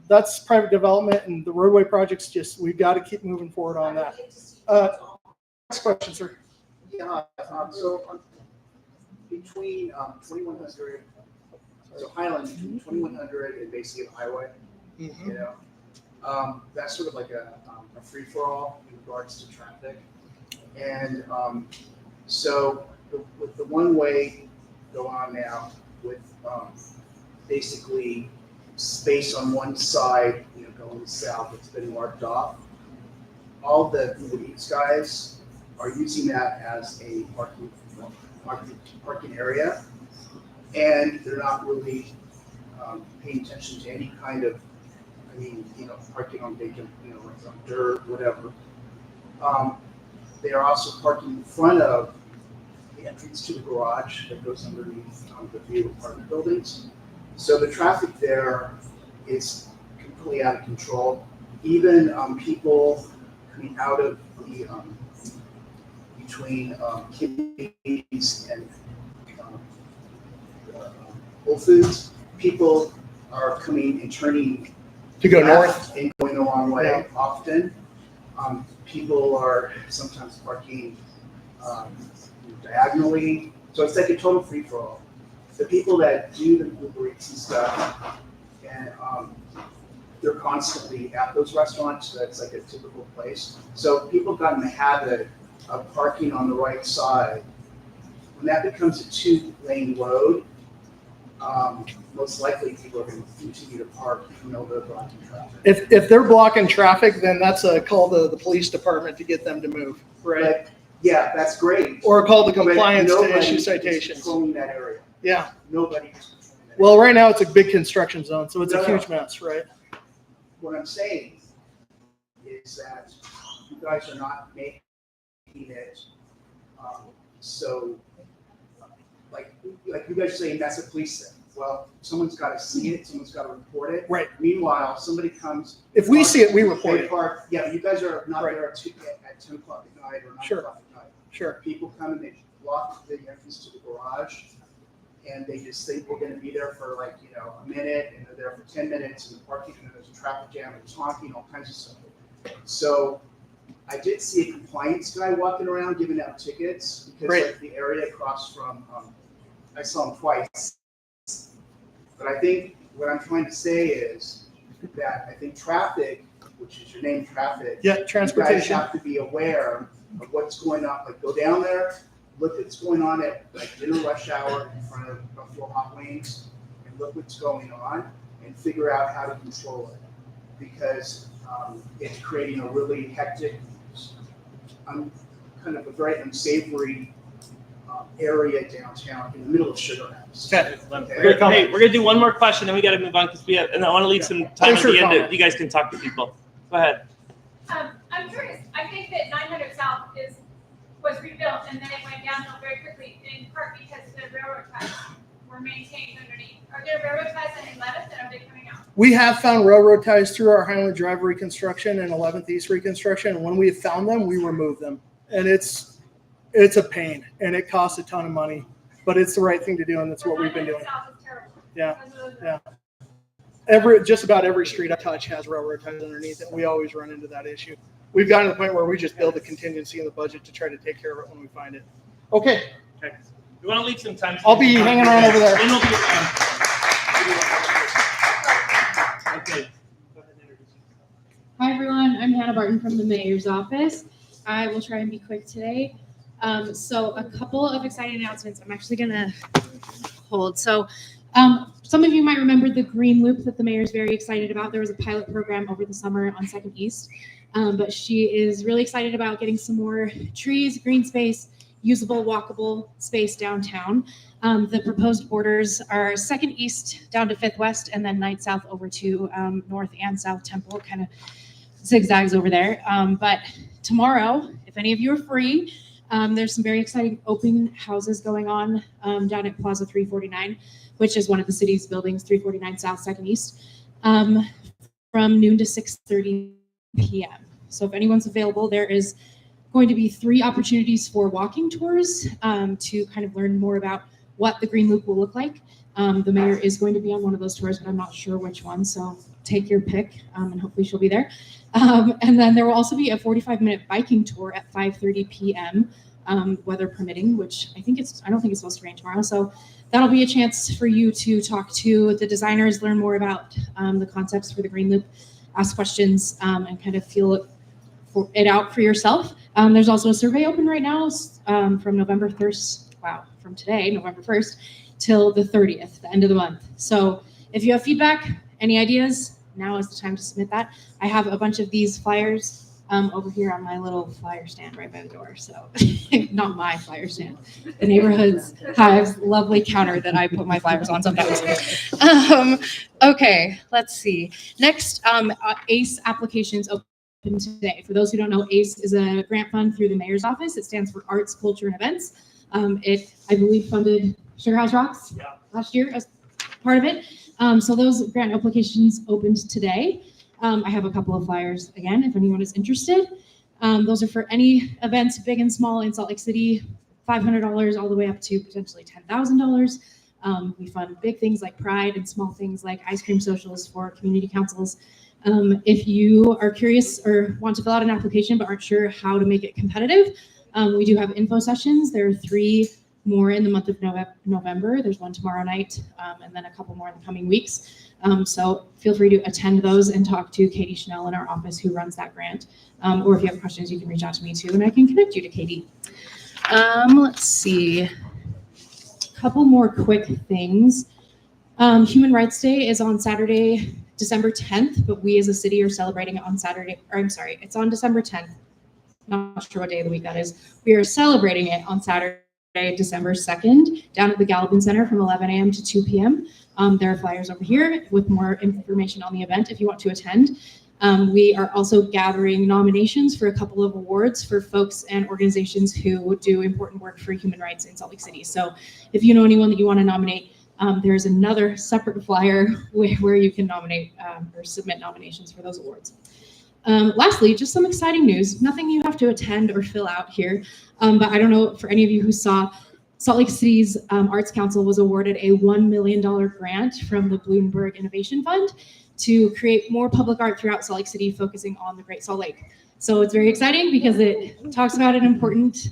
Speaker 23: that's private development, and the roadway projects, we've got to keep moving forward on that. Next question, sir.
Speaker 8: Yeah, so between 2100, so Highland, 2100 and basically the highway, you know, that's sort of like a free-for-all in regards to traffic. And so with the one-way going on now, with basically space on one side, you know, going south, it's been marked off. All the Uber Eats guys are using that as a parking area, and they're not really paying attention to any kind of, I mean, you know, parking on vacant, you know, like on dirt, whatever. They are also parking in front of the entrance to the garage that goes underneath the view apartment buildings. So the traffic there is completely out of control. Even people coming out of the between Kitty's and Whole Foods, people are coming and turning
Speaker 23: to go
Speaker 8: left
Speaker 23: north
Speaker 8: and going the wrong way often. People are sometimes parking diagonally, so it's like a total free for all. The people that do the Uber Eats and stuff, and they're constantly at those restaurants. So that's like a typical place. So people got in the habit of parking on the right side. When that becomes a 2-lane road, most likely people are going to continue to park even though they're blocking traffic.
Speaker 23: If they're blocking traffic, then that's a call to the police department to get them to move, right?
Speaker 8: But, yeah, that's great.
Speaker 23: Or a call to compliance to
Speaker 8: Nobody
Speaker 23: issue
Speaker 8: is
Speaker 23: citations.
Speaker 8: controlling that area.
Speaker 23: Yeah.
Speaker 8: Nobody is controlling that
Speaker 23: Well, right now it's a big construction zone, so it's a
Speaker 8: No.
Speaker 23: huge mess, right?
Speaker 8: What I'm saying is that you guys are not making it so like you guys are saying that's a police thing. Well, someone's got to see it, someone's got to report it.
Speaker 23: Right.
Speaker 8: Meanwhile, somebody comes.
Speaker 23: If we see it, we report
Speaker 8: they
Speaker 23: it.
Speaker 8: park- Yeah, you guys are not
Speaker 23: Right.
Speaker 8: there at 10 o'clock at night or 9
Speaker 23: Sure.
Speaker 8: o'clock at night.
Speaker 23: Sure.
Speaker 8: People come and they block the entrance to the garage, and they just think we're going to be there for like, you know, a minute, and they're there for 10 minutes, and the parking, and there's a traffic jam, and honking, all kinds of stuff. So I did see a compliance guy walking around giving out tickets because
Speaker 23: Great.
Speaker 8: like the area across from, I saw him twice. But I think what I'm trying to say is that I think traffic, which is your name, traffic.
Speaker 23: Yeah, transportation.
Speaker 8: You guys have to be aware of what's going on. Like go down there, look what's going on at like dinner rush hour in front of Buffalo Hot Wings, and look what's going on, and figure out how to control it, because it's creating a really hectic kind of a very unsavory area downtown in the middle of Sugar House.
Speaker 1: Okay. We're gonna do one more question, then we got to move on because and I want to leave some time at the end that you guys can talk to people. Go ahead.
Speaker 6: I'm curious. I think that 900 South was rebuilt and then it went downhill very quickly, in part because the railroad ties were maintained underneath. Are there railroad ties on 11th, and are they coming out?
Speaker 23: We have found railroad ties through our Highland Drive reconstruction and 11th East reconstruction. And when we have found them, we remove them. And it's a pain and it costs a ton of money, but it's the right thing to do. And that's what we've been doing. Yeah. Just about every street I touch has railroad ties underneath it. And we always run into that issue. We've gotten to the point where we just build a contingency in the budget to try to take care of it when we find it. Okay.
Speaker 1: We want to leave some time.
Speaker 23: I'll be hanging around over there.
Speaker 1: Then we'll be okay.
Speaker 20: Hi everyone, I'm Hannah Barton from the Mayor's Office. I will try and be quick today. So a couple of exciting announcements I'm actually gonna hold. So some of you might remember the Green Loop that the mayor is very excited about. There was a pilot program over the summer on 2nd East, but she is really excited about getting some more trees, green space, usable, walkable space downtown. The proposed borders are 2nd East down to 5th West, and then 9th South over to North and South Temple, kind of zigzags over there. But tomorrow, if any of you are free, there's some very exciting open houses going on down at Plaza 349, which is one of the city's buildings, 349 South, 2nd East, from noon to 6:30 p.m. So if anyone's available, there is going to be 3 opportunities for walking tours to kind of learn more about what the Green Loop will look like. The mayor is going to be on one of those tours, but I'm not sure which one, so take your pick, and hopefully she'll be there. And then there will also be a 45-minute biking tour at 5:30 p.m., weather permitting, which I don't think it's supposed to rain tomorrow, so that'll be a chance for you to talk to the designers, learn more about the concepts for the Green Loop, ask questions, and kind of feel it out for yourself. There's also a survey open right now from November 1st, from today, November 1st, till the 30th, the end of the month. So if you have feedback, any ideas, now is the time to submit that. I have a bunch of these flyers over here on my little flyer stand right by the door. So not my flyer stand, the neighborhood's Hive's lovely counter that I put my flyers on sometimes. Okay, let's see. Next, ACE applications open today. For those who don't know, ACE is a grant fund through the mayor's office. It stands for Arts, Culture, and Events. It, I believe, funded Sugar House Rocks last year as part of it. So those grant applications opened today. I have a couple of flyers again, if anyone is interested. Those are for any events, big and small, in Salt Lake City, $500 all the way up to potentially $10,000. We fund big things like Pride and small things like ice cream socials for community councils. If you are curious or want to fill out an application but aren't sure how to make it competitive, we do have info sessions. There are 3 more in the month of November. There's one tomorrow night, and then a couple more in the coming weeks. So feel free to attend those and talk to Katie Chanel in our office who runs that grant. Or if you have questions, you can reach out to me too, and I can connect you to Katie. Let's see. A couple more quick things. Human Rights Day is on Saturday, December 10th, but we as a city are celebrating it on it's on December 10th. Not sure what day of the week that is. We are celebrating it on Saturday, December 2nd, down at the Gallivan Center from 11 a.m. to 2 p.m. There are flyers over here with more information on the event if you want to attend. We are also gathering nominations for a couple of awards for folks and organizations who do important work for human rights in Salt Lake City. So if you know anyone that you want to nominate, there's another separate flyer where you can nominate or submit nominations for those awards. Lastly, just some exciting news. Nothing you have to attend or fill out here, but I don't know for any of you who saw, Salt Lake City's Arts Council was awarded a $1 million grant from the Bloomberg Innovation Fund to create more public art throughout Salt Lake City, focusing on the Great Salt Lake. So it's very exciting because it talks about an important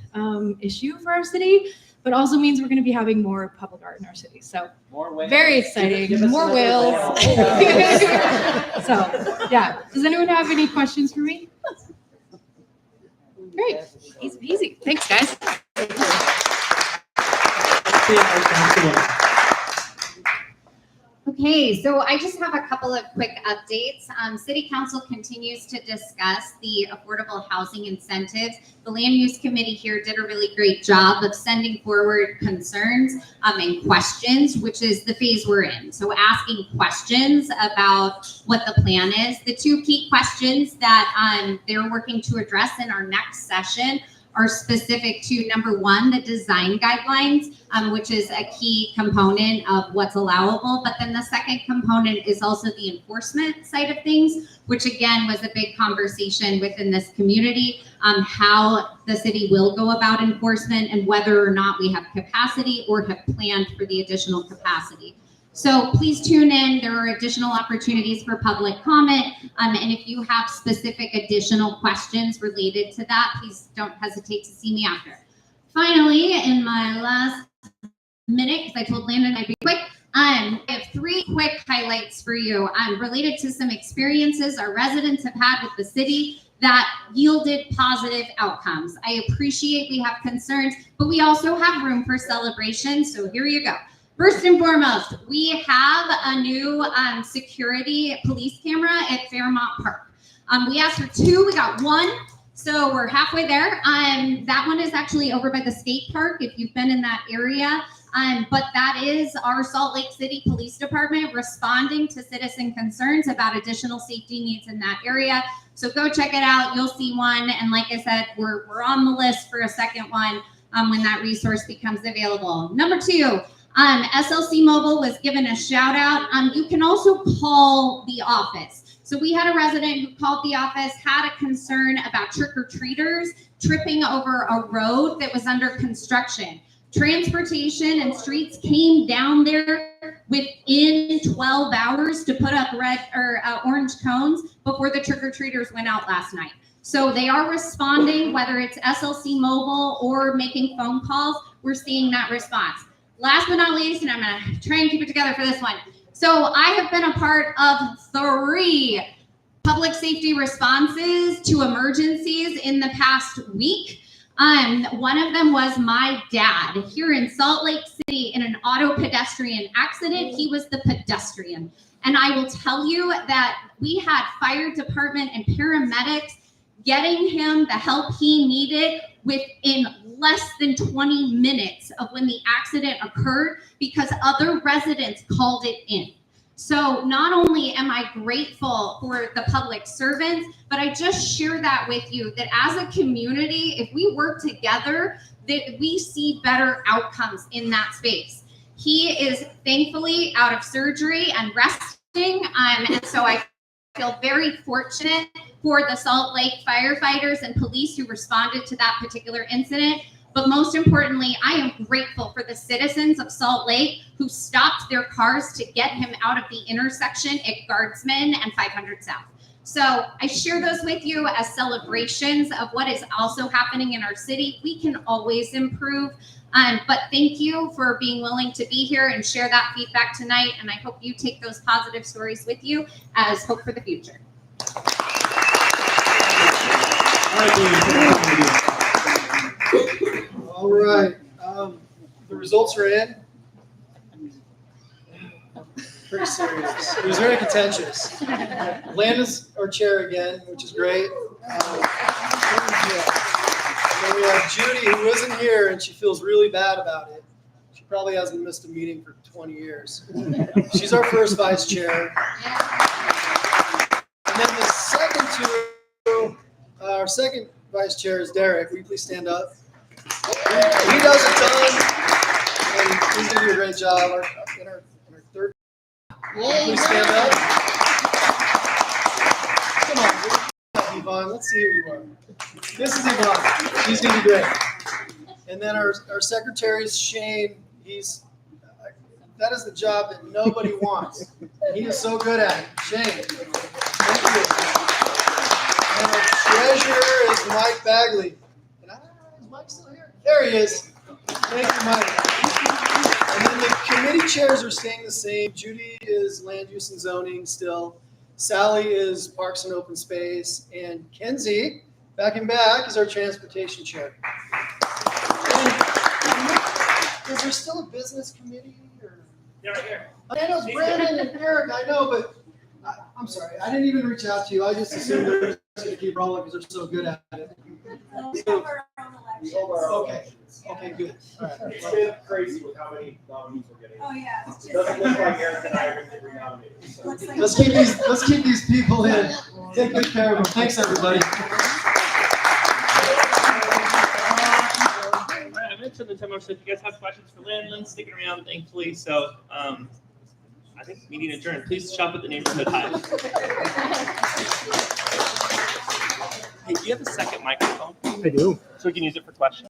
Speaker 20: issue for our city, but also means we're going to be having more public art in our city. So
Speaker 5: more whales.
Speaker 20: Very exciting.
Speaker 5: Give us
Speaker 20: More
Speaker 5: another
Speaker 20: whales.
Speaker 5: whale.
Speaker 20: So yeah. Does anyone have any questions for me? Great. Easy peasy. Thanks, guys.
Speaker 3: Okay, so I just have a couple of quick updates. City Council continues to discuss the affordable housing incentives. The Land Use Committee here did a really great job of sending forward concerns and questions, which is the phase we're in. So asking questions about what the plan is. The two key questions that they're working to address in our next session are specific to, number one, the design guidelines, which is a key component of what's allowable. But then the second component is also the enforcement side of things, which again was a big conversation within this community, how the city will go about enforcement and whether or not we have capacity or have planned for the additional capacity. So please tune in. There are additional opportunities for public comment. And if you have specific additional questions related to that, please don't hesitate to see me after. Finally, in my last minute, because I told Landon I'd be quick, I have three quick highlights for you related to some experiences our residents have had with the city that yielded positive outcomes. I appreciate we have concerns, but we also have room for celebration. So here you go. First and foremost, we have a new security police camera at Fairmont Park. We asked for two, we got one, so we're halfway there. That one is actually over by the skate park if you've been in that area. But that is our Salt Lake City Police Department responding to citizen concerns about additional safety needs in that area. So go check it out, you'll see one. And like I said, we're on the list for a second one when that resource becomes available. Number two, SLC Mobile was given a shout out. You can also call the office. So we had a resident who called the office, had a concern about trick-or-treaters tripping over a road that was under construction. Transportation and streets came down there within 12 hours to put up red or orange cones before the trick-or-treaters went out last night. So they are responding, whether it's SLC Mobile or making phone calls, we're seeing that response. Last but not least, and I'm gonna try and keep it together for this one. So I have been a part of 3 public safety responses to emergencies in the past week. One of them was my dad here in Salt Lake City in an auto pedestrian accident. He was the pedestrian. And I will tell you that we had fire department and paramedics getting him the help he needed within less than 20 minutes of when the accident occurred because other residents called it in. So not only am I grateful for the public servants, but I just share that with you that as a community, if we work together, that we see better outcomes in that space. He is thankfully out of surgery and resting, and so I feel very fortunate for the Salt Lake firefighters and police who responded to that particular incident. But most importantly, I am grateful for the citizens of Salt Lake who stopped their cars to get him out of the intersection at Guardsman and 500 South. So I share those with you as celebrations of what is also happening in our city. We can always improve. But thank you for being willing to be here and share that feedback tonight. And I hope you take those positive stories with you as hope for the future.
Speaker 19: All right, the results are in. Pretty serious. It was very contentious. Landon's our chair again, which is great. Then we have Judy, who isn't here, and she feels really bad about it. She probably hasn't missed a meeting for 20 years. She's our first vice chair. And then the second two, our second vice chair is Derek. Will you please stand up? He does a ton, and he's doing a great job. In our third, please stand up. Come on, Yvonne. Let's see who you are. This is Yvonne. She's going to be great. And then our secretary is Shane. That is the job that nobody wants. He is so good at it. Shane. Thank you. And our treasurer is Mike Bagley. Is Mike still here? There he is. Thank you, Mike. And then the committee chairs are staying the same. Judy is land use and zoning still. Sally is parks and open space. And Kenzie, back is our transportation chair. And is there still a business committee? Or
Speaker 1: Yeah, right here.
Speaker 19: I know it's Brandon and Eric, I know, but I'm sorry, I didn't even reach out to you. I just assumed they're just gonna keep rolling because they're so good at it. Okay, okay, good. All right.
Speaker 10: It's been crazy with how many nominees we're getting.
Speaker 16: Oh, yeah. It's just-
Speaker 10: Doesn't look like Eric and I are gonna get renominated. So.
Speaker 19: Let's keep these people in. Take good care of them. Thanks, everybody.
Speaker 1: All right, I mentioned the time, so if you guys have questions for Lynn, Lynn's sticking around, thankfully. So I think meeting adjourned. Please shop at the neighborhood Hive. Hey, do you have a second microphone?
Speaker 7: I do.
Speaker 1: So we can use it for questions.